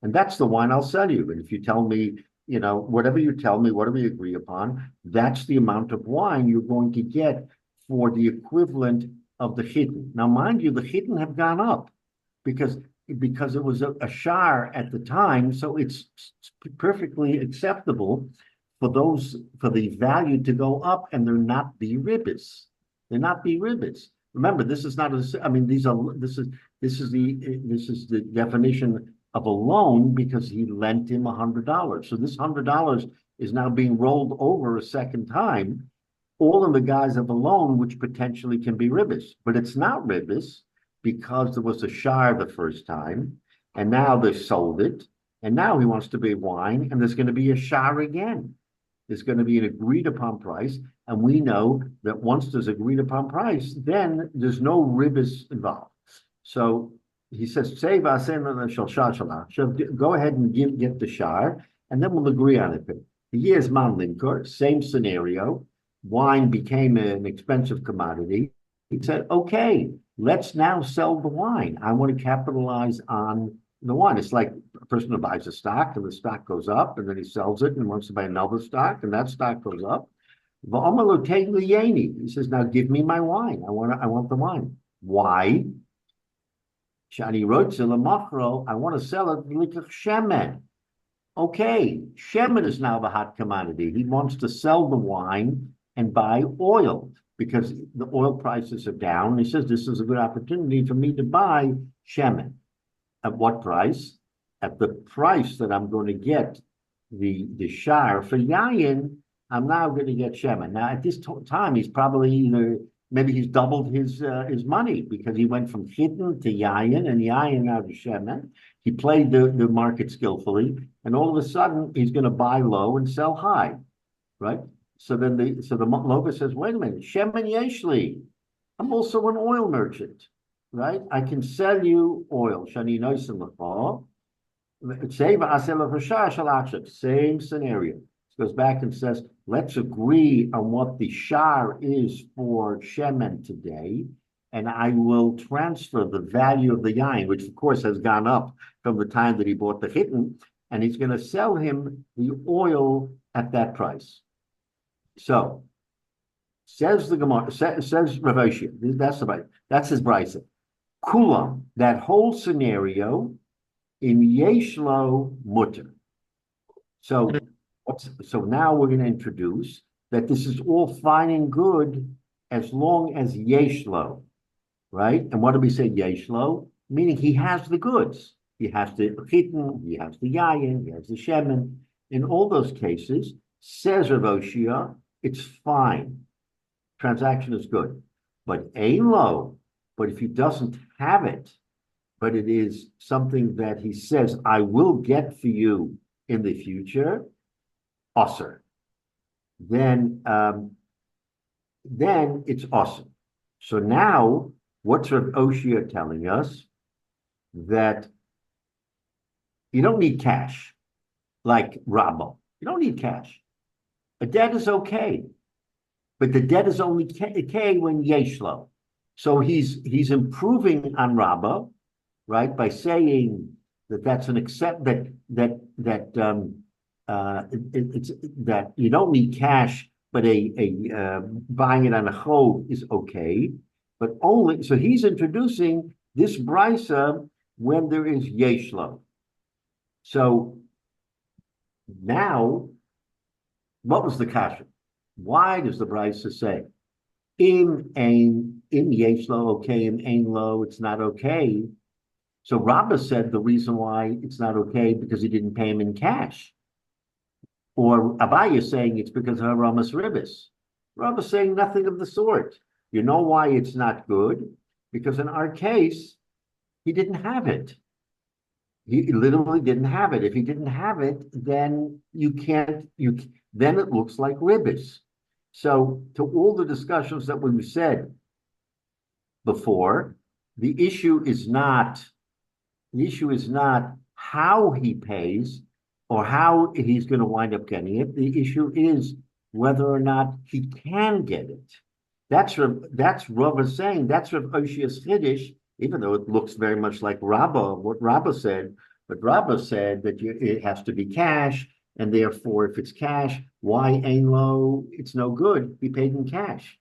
And that's the wine I'll sell you. And if you tell me, whatever you tell me, whatever we agree upon, that's the amount of wine you're going to get for the equivalent of the chitten. Now, mind you, the chitten have gone up because it was a shar at the time, so it's perfectly acceptable for the value to go up, and they're not be ribbis. They're not be ribbis. Remember, this is not this is the definition of a loan because he lent him $100. So this $100 is now being rolled over a second time. All of the guys have a loan, which potentially can be ribbis, but it's not ribbis because there was a shar the first time, and now they sold it, and now he wants to be wine, and there's going to be a shar again. There's going to be an agreed upon price, and we know that once there's agreed upon price, then there's no ribbis involved. So he says, go ahead and get the shar, and then we'll agree on it. The year's man linkor, same scenario. Wine became an expensive commodity. He said, okay, let's now sell the wine. I want to capitalize on the wine. It's like a person who buys a stock and the stock goes up and then he sells it and wants to buy another stock and that stock goes up. He says, now give me my wine. I want the wine. Why? I want to sell it like a shemen. Okay, shemen is now the hot commodity. He wants to sell the wine and buy oil because the oil prices are down. He says, this is a good opportunity for me to buy shemen. At what price? At the price that I'm going to get the shar for yayin, I'm now going to get shemen. Now, at this time, he's probably maybe he's doubled his money because he went from chitten to yayin and yayin now to shemen. He played the market skillfully, and all of a sudden, he's going to buy low and sell high, right? So the Loga says, wait a minute, Shemen Yeshli, I'm also an oil merchant, right? I can sell you oil. Shani Noisim Lachal. Same scenario. It goes back and says, let's agree on what the shar is for Shemen today, and I will transfer the value of the yain, which of course has gone up from the time that he bought the chitten, and he's going to sell him the oil at that price. So, says the Gemara, says Rav Hyatt, that's his brisa. Kulam, that whole scenario in Yeshlo Mutter. So now we're going to introduce that this is all fine and good as long as Yeshlo, right? And what do we say Yeshlo? Meaning he has the goods. He has the chitten, he has the yayin, he has the shemen. In all those cases, says Rav Hyatt, it's fine. Transaction is good. But Elo, But if he doesn't have it, but it is something that he says, I will get for you in the future, usher, then it's awesome. So now, what's Rav Oshia telling us? That you don't need cash, like Rabo. You don't need cash. A debt is okay, but the debt is only okay when yeshlo. So he's improving on Rabo, right, by saying that that's an accept that it's that you don't need cash, but a buying it on a chov is okay, but only so he's introducing this brisa when there is yeshlo. So now, what was the kasha? Why does the brisa say in yeshlo okay, in ein lo it's not okay? So Rabbah said the reason why it's not okay because he didn't pay him in cash. Or Abaye is saying it's because of Haramas Ribis. Rabbah is saying nothing of the sort. You know why it's not good? Because in our case, he didn't have it. He literally didn't have it. If he didn't have it, then then it looks like Ribis. So to all the discussions that we've said before, the issue is not how he pays or how he's going to wind up getting it. The issue is whether or not he can get it. That's Rav is saying. That's Rav Oshia's Chiddush, even though it looks very much like what Rabbah said. But Rabbah said that it has to be cash, and therefore, if it's cash, why ein lo? It's no good. Be paid in cash.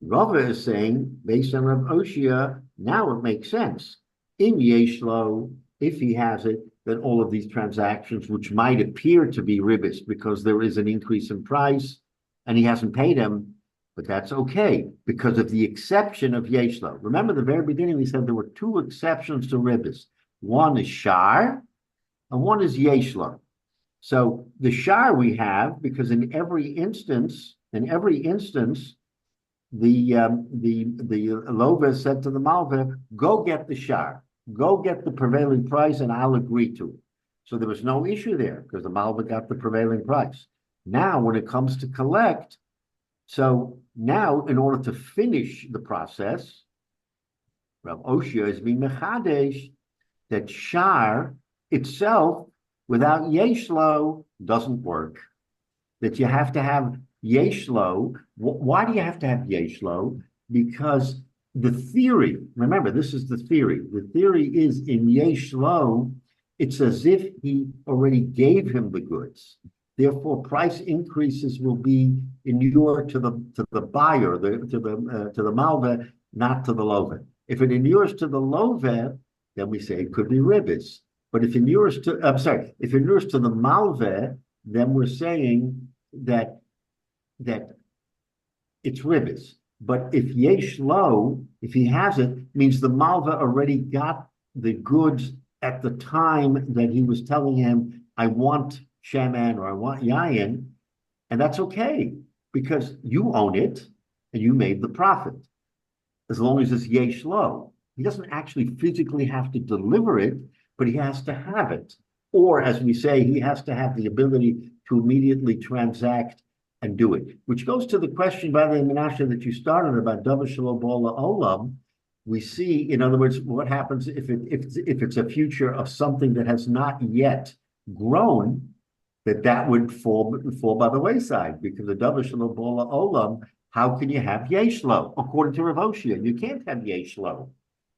Rava is saying, based on Rav Oshia, now it makes sense. In yeshlo, if he has it, then all of these transactions, which might appear to be ribis because there is an increase in price, and he hasn't paid him, but that's okay because of the exception of yeshlo. Remember, the very beginning we said there were two exceptions to ribis. One is shar, and one is yeshlo. So the shar we have because in every instance, the Lova said to the Malva, go get the shar, go get the prevailing price, and I'll agree to it. So there was no issue there because the Malva got the prevailing price. Now, when it comes to collect, so now in order to finish the process, Rav Oshia is being mechadesh that shar itself without yeshlo doesn't work. That you have to have yeshlo. Why do you have to have yeshlo? Because the theory, remember, this is the theory. The theory is in yeshlo, it's as if he already gave him the goods. Therefore, price increases will be inure to the buyer, to the malva, not to the lova. If it inures to the lova, then we say it could be ribis. But if it inures to, if it inures to the malva, then we're saying that it's ribis. But if yesh lo, if he has it, means the malva already got the goods at the time that he was telling him, I want shaman or I want yayin, and that's okay because you own it and you made the profit. As long as it's yesh lo, he doesn't actually physically have to deliver it, but he has to have it. Or as we say, he has to have the ability to immediately transact and do it. Which goes to the question, by the way, Menashe, that you started about Davar Shelo Bola Olam. We see, in other words, what happens if it's a future of something that has not yet grown, that would fall by the wayside because the Davar Shelo Bola Olam. How can you have yeshlo? According to Rav Oshia, you can't have yeshlo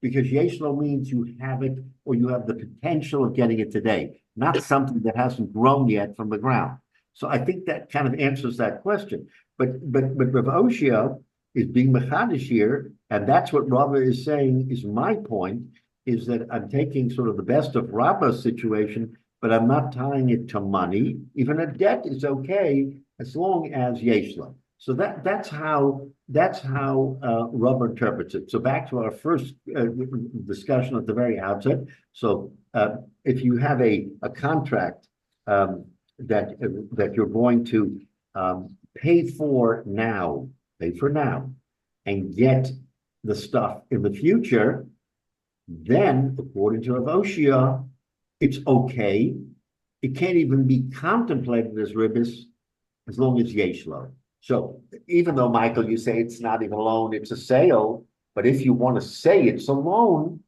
because yeshlo means you have it or you have the potential of getting it today, not something that hasn't grown yet from the ground. So I think that kind of answers that question. But Rav Oshia is being mechadish here, and that's what Rava is saying is my point, is that I'm taking sort of the best of Rava's situation, but I'm not tying it to money. Even a debt is okay as long as yeshlo. So that's how Rava interprets it. So back to our first discussion at the very outset. So if you have a contract that you're going to pay for now, and get the stuff in the future, then according to Rav Oshia, it's okay. It can't even be contemplated as ribis as long as yesh lo. So even though, Michael, you say it's not even a loan, it's a sale, but if you want to say it's a loan,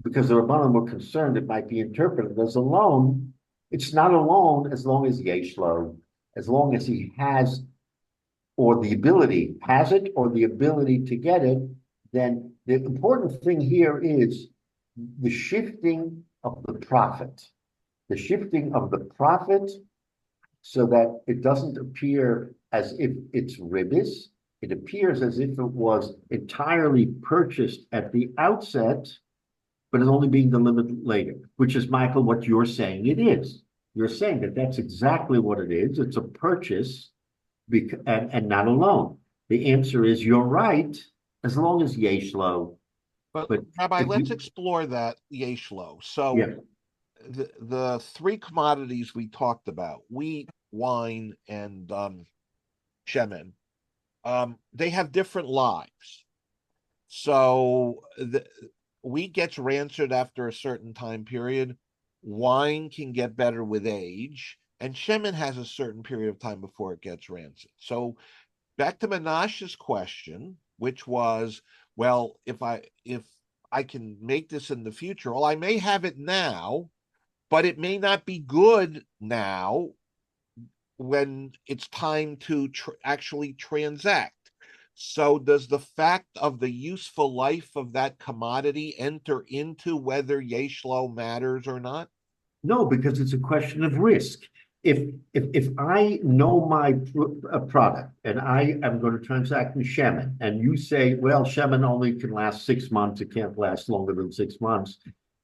because the Rabbanim were concerned it might be interpreted as a loan, it's not a loan as long as yesh lo, as long as he has, or the ability, has it, or the ability to get it, then the important thing here is the shifting of the profit. The shifting of the profit so that it doesn't appear as if it's ribis. It appears as if it was entirely purchased at the outset, but is only being delivered later, which is, Michael, what you're saying it is. You're saying that that's exactly what it is. It's a purchase and not a loan. The answer is you're right, as long as yesh lo. But Rabbi, let's explore that yesh lo. So yeah. The three commodities we talked about, wheat, wine, and shemen, they have different lives. So wheat gets rancid after a certain time period. Wine can get better with age, and shemen has a certain period of time before it gets rancid. So back to Menashe's question, which was, well, if I can make this in the future, well, I may have it now, but it may not be good now when it's time to actually transact. So does the fact of the useful life of that commodity enter into whether yesh lo matters or not? No, because it's a question of risk. If I know my product and I am going to transact in shemen, and you say, well, shemen only can last 6 months, it can't last longer than 6 months,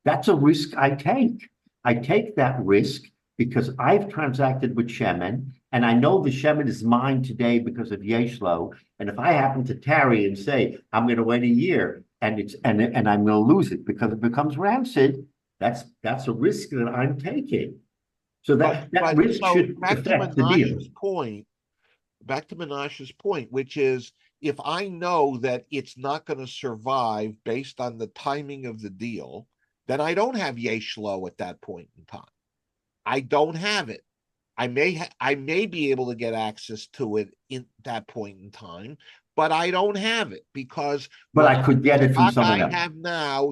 that's a risk I take. I take that risk because I've transacted with shemen, and I know the shemen is mine today because of yesh lo. And if I happen to tarry and say I'm going to wait a year and I'm going to lose it because it becomes rancid, that's a risk that I'm taking. So that risk should affect the deal. Back to Menashe's point, which is, if I know that it's not going to survive based on the timing of the deal, then I don't have yesh lo at that point in time. I don't have it. I may be able to get access to it in that point in time, but I don't have it because I could get it from someone else. I have now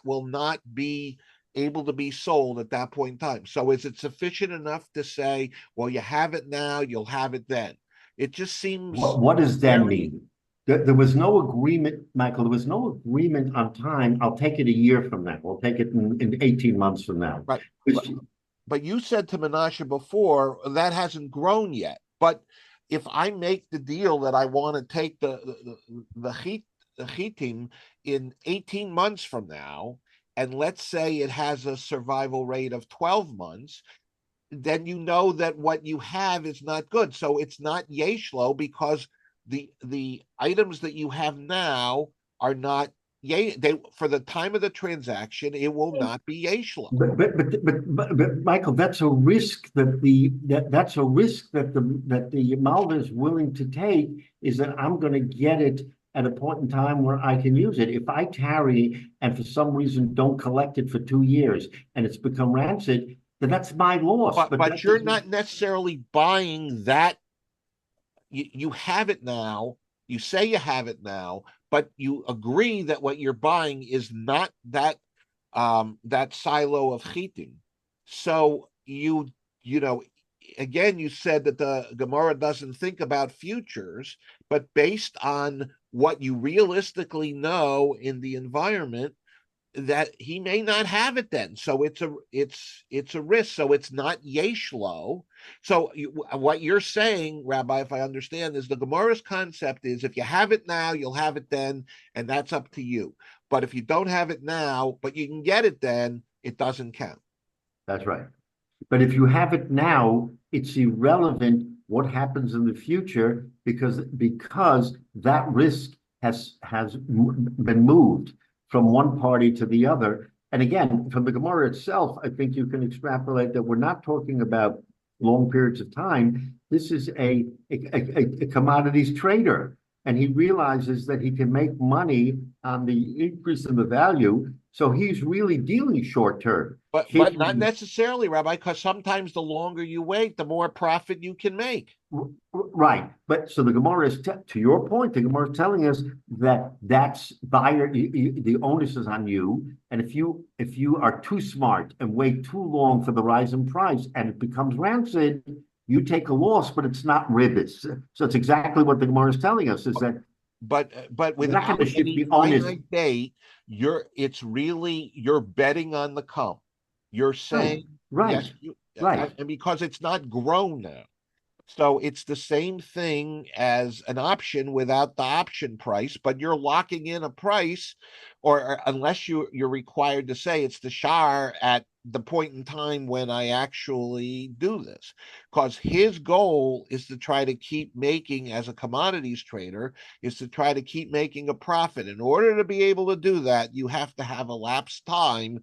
will not be able to be sold at that point in time. So is it sufficient enough to say, well, you have it now, you'll have it then? It just seems. What does that mean? There was no agreement, Michael. There was no agreement on time. I'll take it a year from now. I'll take it in 18 months from now. Right. But you said to Menashe before, that hasn't grown yet. But if I make the deal that I want to take the chitim in 18 months from now, and let's say it has a survival rate of 12 months, then you know that what you have is not good. So it's not yesh lo because the items that you have now are not for the time of the transaction, it will not be yesh lo. But Michael, that's a risk that the Malva is willing to take, is that I'm going to get it at a point in time where I can use it. If I tarry and for some reason don't collect it for 2 years and it's become rancid, then that's my loss. But you're not necessarily buying that. You have it now. You say you have it now, but you agree that what you're buying is not that that silo of chitim. So you know, again, you said that the Gemara doesn't think about futures, but based on what you realistically know in the environment, that he may not have it then. So it's a risk. So it's not yesh lo. So what you're saying, Rabbi, if I understand, is the Gemara's concept is if you have it now, you'll have it then, and that's up to you. But if you don't have it now, but you can get it then, it doesn't count. That's right. But if you have it now, it's irrelevant what happens in the future because that risk has been moved from one party to the other. And again, from the Gemara itself, I think you can extrapolate that we're not talking about long periods of time. This is a commodities trader. and he realizes that he can make money on the increase in the value. So he's really dealing short term. But not necessarily, Rabbi, because sometimes the longer you wait, the more profit you can make. Right. But so the Gemara is, to your point, the Gemara is telling us that that's buyer, the onus is on you. And if you are too smart and wait too long for the rise in price and it becomes rancid, you take a loss, but it's not ribbis. So it's exactly what the Gemara is telling us, is that but without any finite date, you're betting on the come. You're saying right. Yes, right. And because it's not grown now. So it's the same thing as an option without the option price, but you're locking in a price, or unless you're required to say it's the shar at the point in time when I actually do this. Because his goal is to try to keep making, as a commodities trader, is to try to keep making a profit. In order to be able to do that, you have to have elapsed time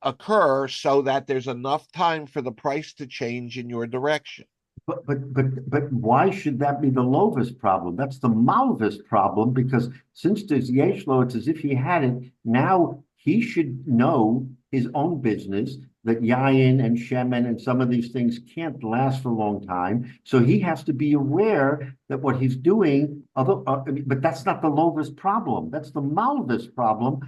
occur so that there's enough time for the price to change in your direction. But why should that be the Lovis problem? That's the Malvis problem, because since there's Yeshlo, it's as if he had it. Now he should know his own business, that Yayin and Shemen and some of these things can't last for a long time. So he has to be aware that what he's doing, but that's not the Lovis problem. That's the Malvis problem.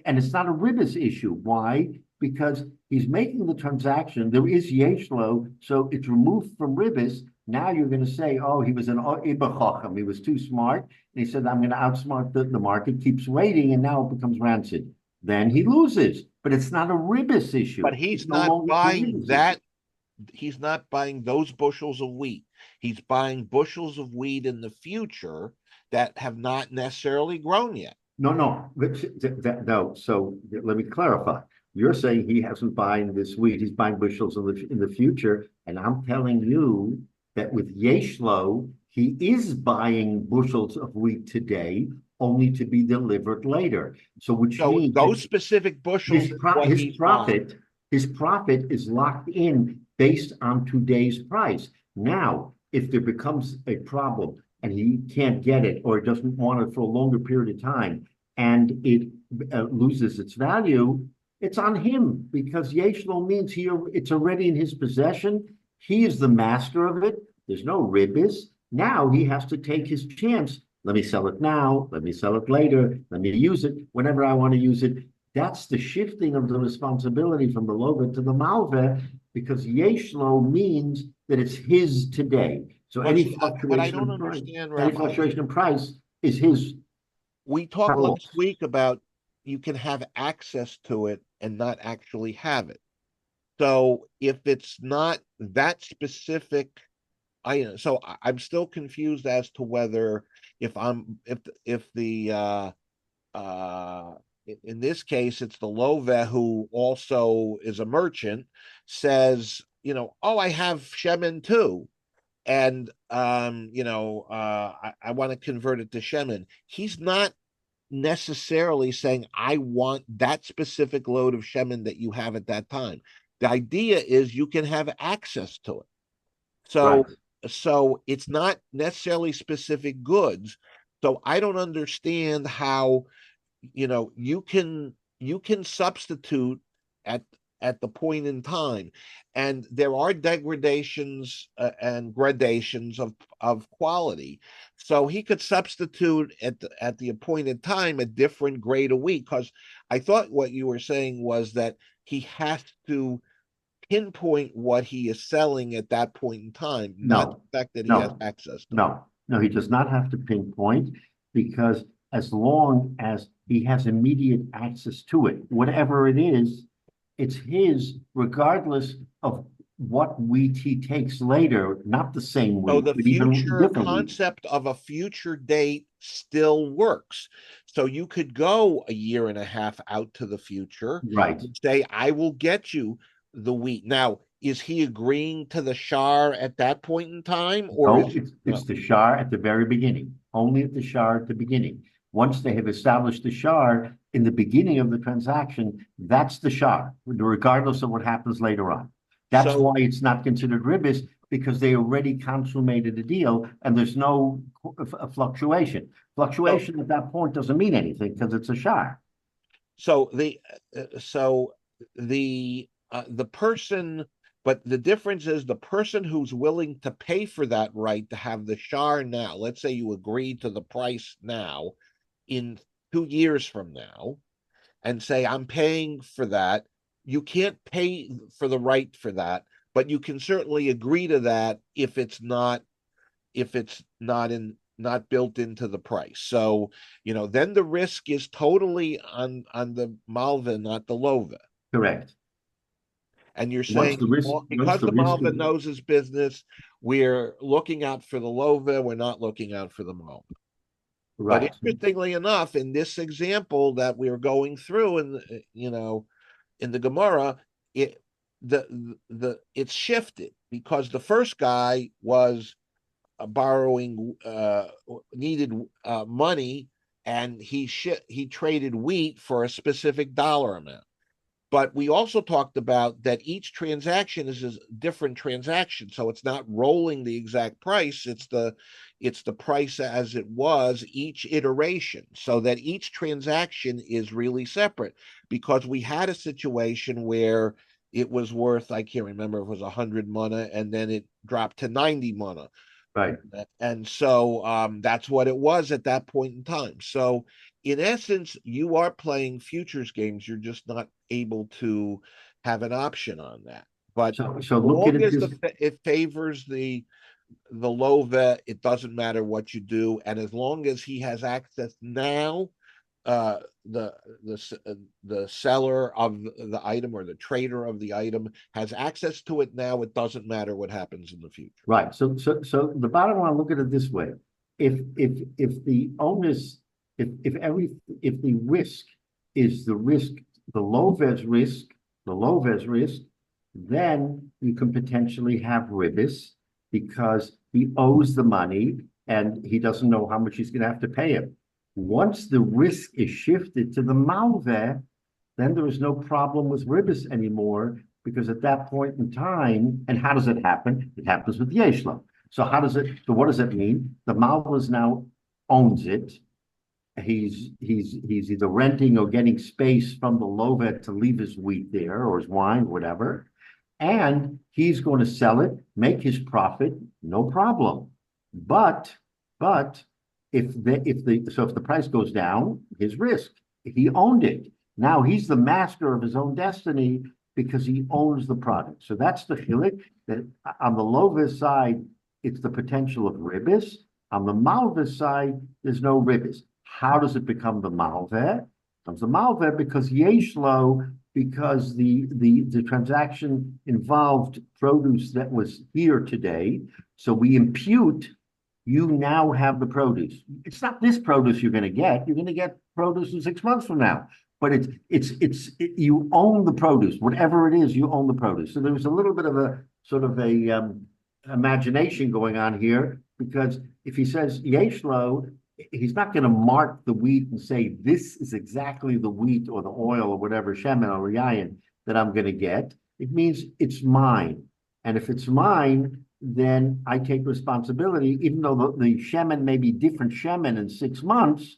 And it's not a Ribis issue. Why? Because he's making the transaction. There is Yeshlo, so it's removed from Ribis. Now you're going to say, oh, he was an Ibachacham. He was too smart. And he said, I'm going to outsmart the market, keeps waiting, and now it becomes rancid. Then he loses. But it's not a Ribis issue. But he's not buying that. He's not buying those bushels of wheat. He's buying bushels of wheat in the future that have not necessarily grown yet. No. No. So let me clarify. You're saying he hasn't buying this wheat; he's buying bushels in the future, and I'm telling you that with Yeshlo, he is buying bushels of wheat today, only to be delivered later. So which means those specific bushels, his profit is locked in based on today's price. Now, if there becomes a problem and he can't get it, or doesn't want it for a longer period of time, and it loses its value, it's on him, because Yeshlo means it's already in his possession. He is the master of it. There's no ribis. Now he has to take his chance. Let me sell it now. Let me sell it later. Let me use it whenever I want to use it. That's the shifting of the responsibility from the Loga to the Malveh, because Yeshlo means that it's his today. So any fluctuation in price is his. We talked last week about you can have access to it and not actually have it. So if it's not that specific, so I'm still confused as to whether in this case it's the Loveh, who also is a merchant, says, oh, I have Shemen too. And I want to convert it to Shemen. He's not necessarily saying, I want that specific load of Shemen that you have at that time. The idea is you can have access to it. So it's not necessarily specific goods. So I don't understand how, you can substitute at the point in time, and there are degradations and gradations of quality. So he could substitute at the appointed time a different grade of wheat, because I thought what you were saying was that he has to pinpoint what he is selling at that point in time, not the fact that he has access to it. No, he does not have to pinpoint, because as long as he has immediate access to it, whatever it is, it's his, regardless of what wheat he takes later, not the same wheat. So the future concept of a future date still works. So you could go a year and a half out to the future, right, and say, I will get you the wheat. Now, is he agreeing to the shar at that point in time? Or it's the shar at the very beginning, only at the shar at the beginning. Once they have established the shar in the beginning of the transaction, that's the shar, regardless of what happens later on. That's why it's not considered ribis, because they already consummated a deal and there's no fluctuation. Fluctuation at that point doesn't mean anything because it's a shar. So the person, but the difference is the person who's willing to pay for that right to have the shar now. Let's say you agree to the price now, in 2 years from now, and say I'm paying for that. You can't pay for the right for that, but you can certainly agree to that if it's not not built into the price. So, then the risk is totally on the malva, not the lova. Correct. And you're saying, because the malva knows his business, we're looking out for the lova, we're not looking out for the malva. Right. But interestingly enough, in this example that we are going through in the Gemara, it's shifted, because the first guy was borrowing, needed money, and he traded wheat for a specific dollar amount. But we also talked about that each transaction is a different transaction, so it's not rolling the exact price. It's the price as it was each iteration, so that each transaction is really separate. Because we had a situation where it was worth, I can't remember if it was 100 mana, and then it dropped to 90 mana. Right. And so that's what it was at that point in time. So in essence, you are playing futures games. You're just not able to have an option on that. But so look at it, it favors the lova, it doesn't matter what you do. And as long as he has access now, the seller of the item, or the trader of the item, has access to it now, it doesn't matter what happens in the future. Right. So the bottom line, look at it this way: if the onus, if the risk is the risk, the lova's risk, then you can potentially have ribis, because he owes the money and he doesn't know how much he's going to have to pay him. Once the risk is shifted to the malveh, then there is no problem with ribis anymore, because at that point in time, and how does it happen? It happens with yeshlo. So what does it mean? The malveh now owns it. He's either renting or getting space from the lovet to leave his wheat there, or his wine, whatever, and he's going to sell it, make his profit, no problem. But if the price goes down, his risk. He owned it. Now he's the master of his own destiny, because he owns the product. So that's the chilik. That on the lovet side, it's the potential of ribis. On the malveh side, there's no ribis. How does it become the malveh? It becomes the malveh because yeshlo, because the transaction involved produce that was here today. So we impute, you now have the produce. It's not this produce you're going to get. You're going to get produce in 6 months from now. But you own the produce, whatever it is. You own the produce. So there was a little bit of a sort of a imagination going on here, because if he says yeshlo, he's not going to mark the wheat and say this is exactly the wheat or the oil or whatever shemen or yayin that I'm going to get. It means it's mine, and if it's mine, then I take responsibility, even though the shemen may be different shemen in 6 months.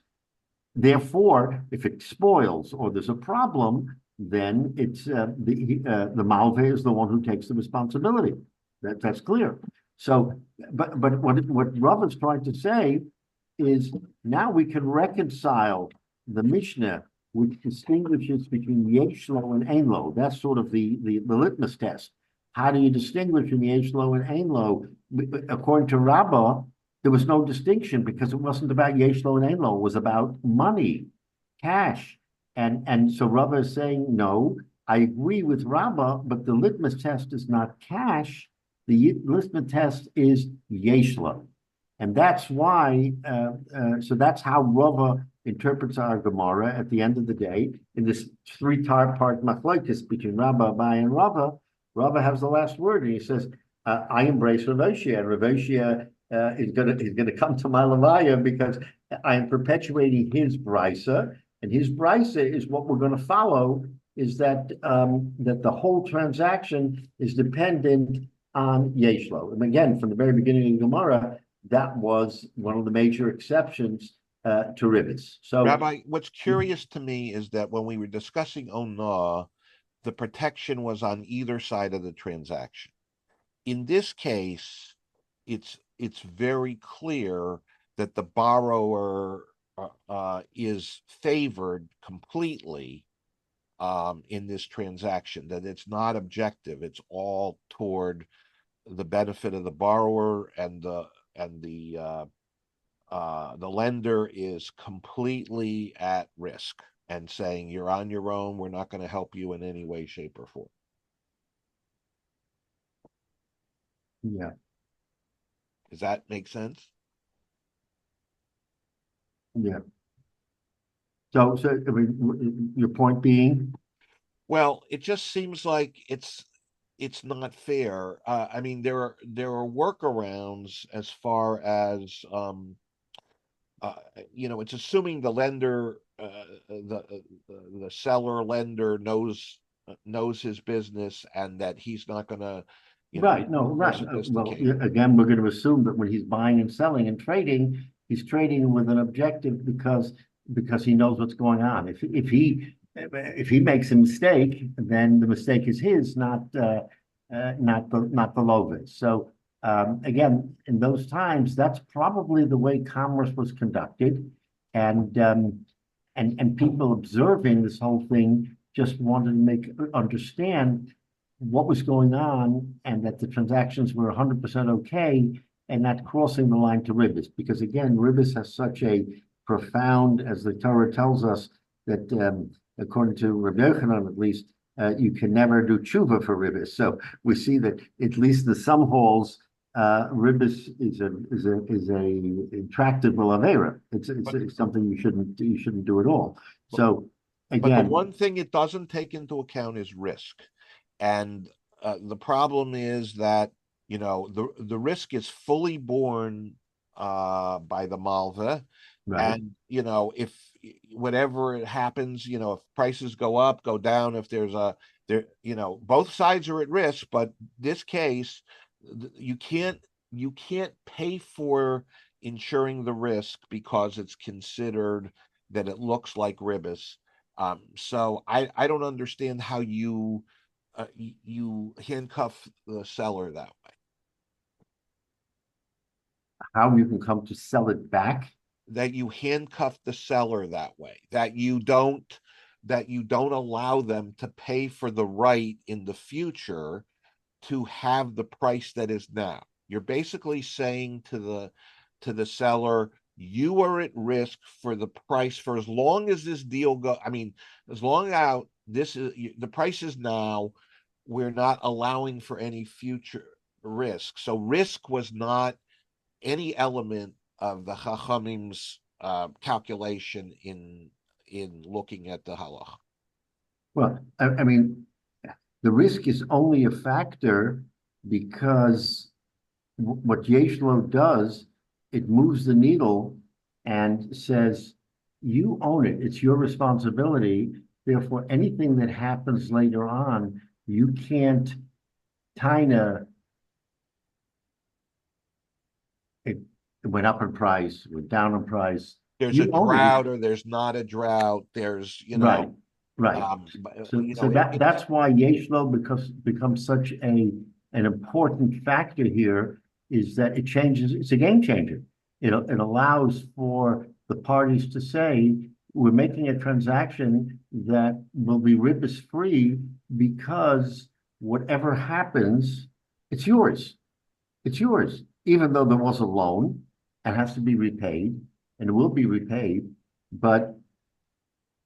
Therefore, if it spoils or there's a problem, then it's the malveh is the one who takes the responsibility. That's clear. So, but what Rav is trying to say is, now we can reconcile the Mishnah, which distinguishes between yeshlo and einlo. That's sort of the litmus test. How do you distinguish between yeshlo and einlo? According to Rabbah, there was no distinction, because it wasn't about yeshlo and einlo. It was about money, cash. And so Rabbah is saying, no, I agree with Rabbah, but the litmus test is not cash. The litmus test is yeshlo. And that's why, so that's how Rava interprets our Gemara at the end of the day, in this three-part machlokes between Rabba, Abai, and Rava. Rava has the last word, and he says, I embrace Rav Oshia, and Rav Oshia is gonna come to my levaya, because I am perpetuating his brisa, and his brisa is what we're going to follow, is that that the whole transaction is dependent on Yeshlo. And again, from the very beginning of Gemara, that was one of the major exceptions to ribbis. So, Rabbi, what's curious to me is that when we were discussing Onah, the protection was on either side of the transaction. In this case, it's very clear that the borrower is favored completely in this transaction, that it's not objective, it's all toward the benefit of the borrower, and the lender is completely at risk and saying, you're on your own, we're not going to help you in any way, shape, or form. yeah. Does that make sense? Yeah. So I mean, your point being? Well, it just seems like it's not fair. I mean, there are workarounds as far as it's assuming the lender, the seller lender knows his business, and that he's not going to, Right, no, right. Well, again, we're going to assume that when he's buying and selling and trading, he's trading with an objective because he knows what's going on. If he makes a mistake, then the mistake is his, not the lover's. So again, in those times, that's probably the way commerce was conducted, and people observing this whole thing just wanted to understand what was going on, and that the transactions were 100% okay, and not crossing the line to ribbis. Because again, ribbis has such a profound, as the Torah tells us, that according to Rabbi Yochanan at least, you can never do tshuva for ribbis. So we see that at least in some halls, ribbis is a intractable avera. It's something you shouldn't do at all. So again, but the one thing it doesn't take into account is risk. And the problem is that, the risk is fully borne by the malva. right. And, if whatever it happens, if prices go up, go down, if both sides are at risk. But this case, you can't pay for insuring the risk because it's considered that it looks like ribbis. So I don't understand how you handcuff the seller that way. How you can come to sell it back? That you handcuff the seller that way. That you don't allow them to pay for the right in the future to have the price that is now. You're basically saying to the seller, you are at risk for the price for as long as this deal go. I mean, as long as the price is now, we're not allowing for any future risk. So risk was not any element of the Chachamim's calculation in looking at the halach. Well, I mean, the risk is only a factor because what Yeshlo does, it moves the needle and says, you own it. It's your responsibility. Therefore, anything that happens later on, you can't it went up in price, went down in price. There's a drought or there's not a drought. There's, right. That's why Yeshlo becomes such an important factor here, is that it changes. It's a game changer. It allows for the parties to say, we're making a transaction that will be ribbis free because whatever happens, it's yours. It's yours, even though there was a loan and has to be repaid, and it will be repaid. But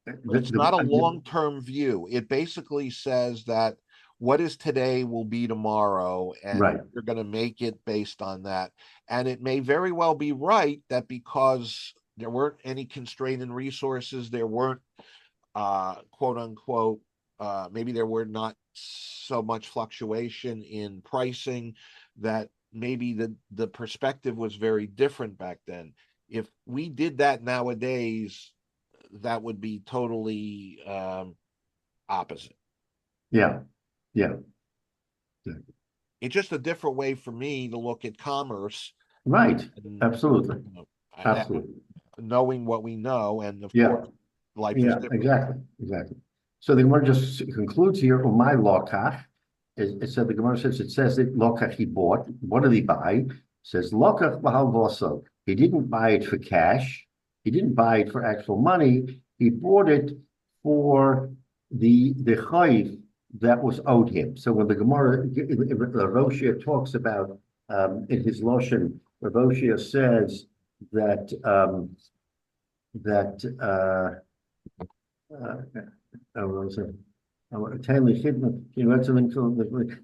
it's not a long-term view. It basically says that what is today will be tomorrow, and you're going to make it based on that. And it may very well be right that because there weren't any constraining resources, there weren't quote unquote, maybe there were not so much fluctuation in pricing, that maybe the perspective was very different back then. If we did that nowadays, that would be totally opposite. Yeah. It's just a different way for me to look at commerce. Right. And, Absolutely. you know, Absolutely. knowing what we know, and of Yeah. course, life is Yeah, different. exactly. So the Gemara just concludes here, my lokach. It said the Gemara says that lokach he bought. What did he buy? It says lokach b'hal voso. He didn't buy it for cash. He didn't buy it for actual money. He bought it for the chayiv that was owed him. So when the Gemara, Roshia talks about in his Loshen, Roshia says that that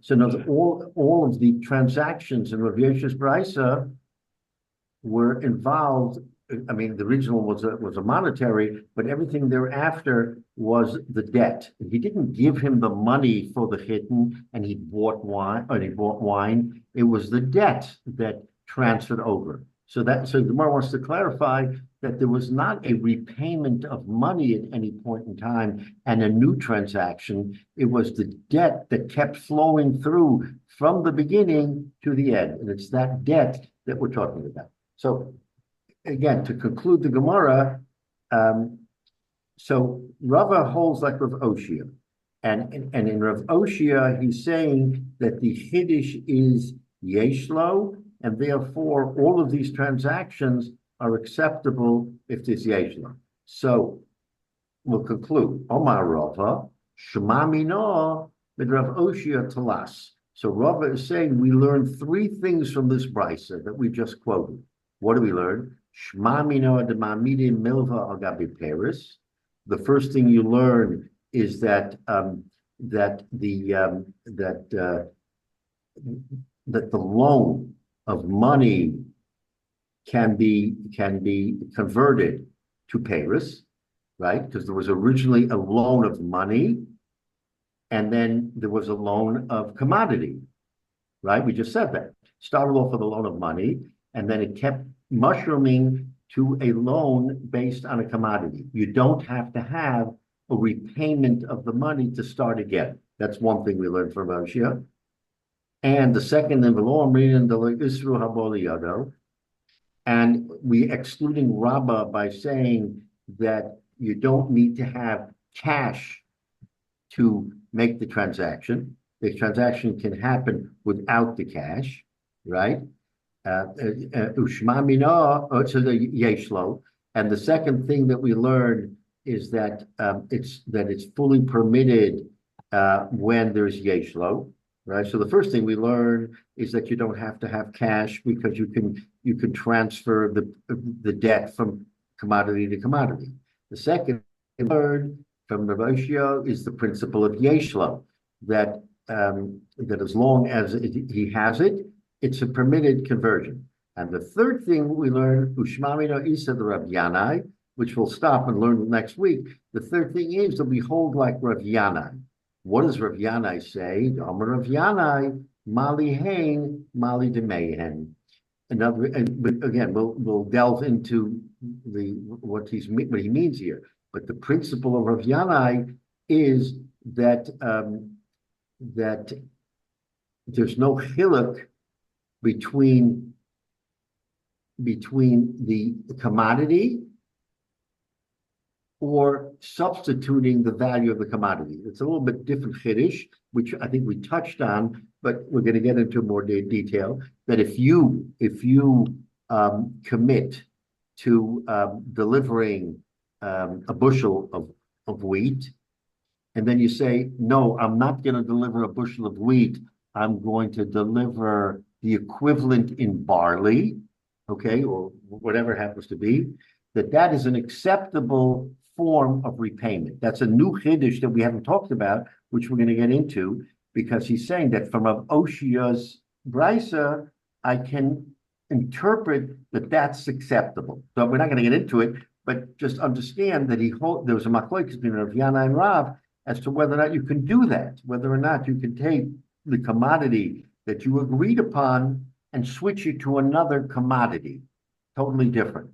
so all of the transactions in Rav Yosef's Brisa were involved. I mean, the original was a monetary, but everything thereafter was the debt. He didn't give him the money for the chitten, and he bought wine. It was the debt that transferred over. So the Gemara wants to clarify that there was not a repayment of money at any point in time and a new transaction. It was the debt that kept flowing through from the beginning to the end. And it's that debt that we're talking about. So again, to conclude the Gemara, so Rava holds like Rav Oshia. And in Rav Oshia, he's saying that the Chiddush is Yeshlo, and therefore all of these transactions are acceptable if there's Yeshlo. So we'll conclude. Omar Rava, Shema Mino, with Rav Oshia Talas. So Rava is saying we learn three things from this brisa that we just quoted. What do we learn? Shema Mino Adamamidi Milva Agabi Paris. The first thing you learn is that the loan of money can be converted to Paris, right? Because there was originally a loan of money, and then there was a loan of commodity, right? We just said that. Started off with a loan of money, and then it kept mushrooming to a loan based on a commodity. You don't have to have a repayment of the money to start again. That's one thing we learned from Rashi. And the second, and we excluding Rabbah by saying that you don't need to have cash to make the transaction. The transaction can happen without the cash, right? Yeshlo. And the second thing that we learned is that it's fully permitted when there's Yeshlo. Right. So the first thing we learn is that you don't have to have cash because you can transfer the debt from commodity to commodity. The second learn from the ratio is the principle of Yeshlo, that as long as he has it, it's a permitted conversion. And the third thing we learn, Ushmamino Isa the Rav Yanai, which we'll stop and learn next week. The third thing is that we hold like Rav Yanai. What does Rav Yanai say? Amar Rav Yanai, Mali Hain, Mali Demehen. But again, we'll delve into what he means here. But the principle of Rav Yanai is that that there's no chiluk between the commodity or substituting the value of the commodity. It's a little bit different chiddush, which I think we touched on, but we're going to get into more detail. That if you commit to delivering a bushel of wheat, and then you say, no, I'm not going to deliver a bushel of wheat. I'm going to deliver the equivalent in barley, okay, or whatever it happens to be, that is an acceptable form of repayment. That's a new chiddush that we haven't talked about, which we're going to get into, because he's saying that from Rav Oshia's brisa, I can interpret that that's acceptable. So we're not going to get into it, but just understand that there was a machlokes between Rav Yana and Rav as to whether or not you can do that, whether or not you can take the commodity that you agreed upon and switch it to another commodity, totally different.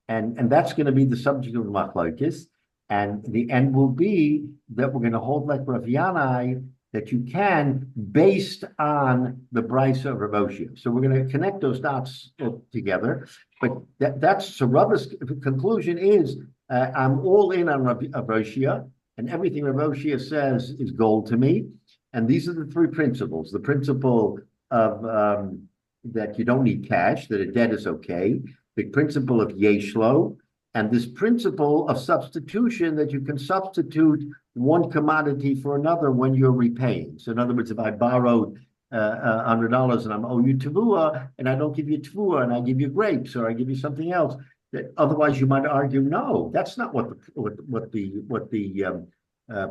And that's going to be the subject of machlokes. And the end will be that we're going to hold like Rav Yanai that you can based on the Brisa of Rav Oshia. So we're going to connect those dots together. But so Rava's conclusion is, I'm all in on Rav Oshia, and everything Rav Oshia says is gold to me. And these are the three principles. The principle of that you don't need cash, that a debt is okay. The principle of yeshlo, and this principle of substitution, that you can substitute one commodity for another when you're repaying. So in other words, if I borrowed $100 and I'm owe you tavua, and I don't give you tavua, and I give you grapes, or I give you something else, that otherwise you might argue, no, that's not what the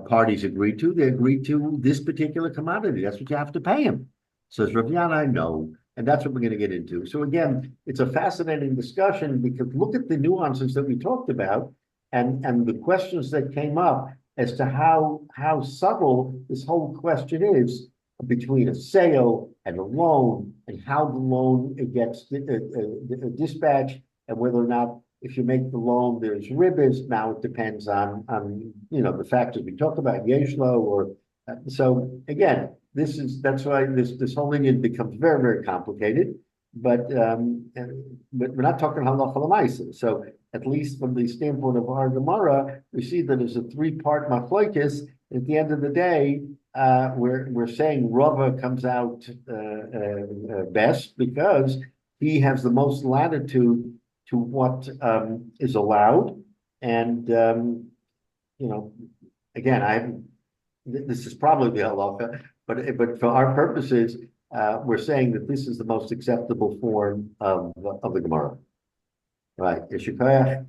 parties agreed to. They agreed to this particular commodity. That's what you have to pay him. Says Rav Yana, no. And that's what we're going to get into. So again, it's a fascinating discussion, because look at the nuances that we talked about, and the questions that came up as to how subtle this whole question is between a sale and a loan, and how the loan gets dispatched, and whether or not, if you make the loan, there's ribbons. Now it depends on the factors we talked about, yeshlo, or so again. That's why this whole Indian becomes very, very complicated, but we're not talking halacha l'maisa. So at least from the standpoint of our Gemara, we see that there's a three-part machlokes. At the end of the day, we're saying Rava comes out best, because he has the most latitude to what is allowed, and again, this is probably the halacha. But for our purposes, we're saying that this is the most acceptable form of the Gemara. Right. Yeshukayach.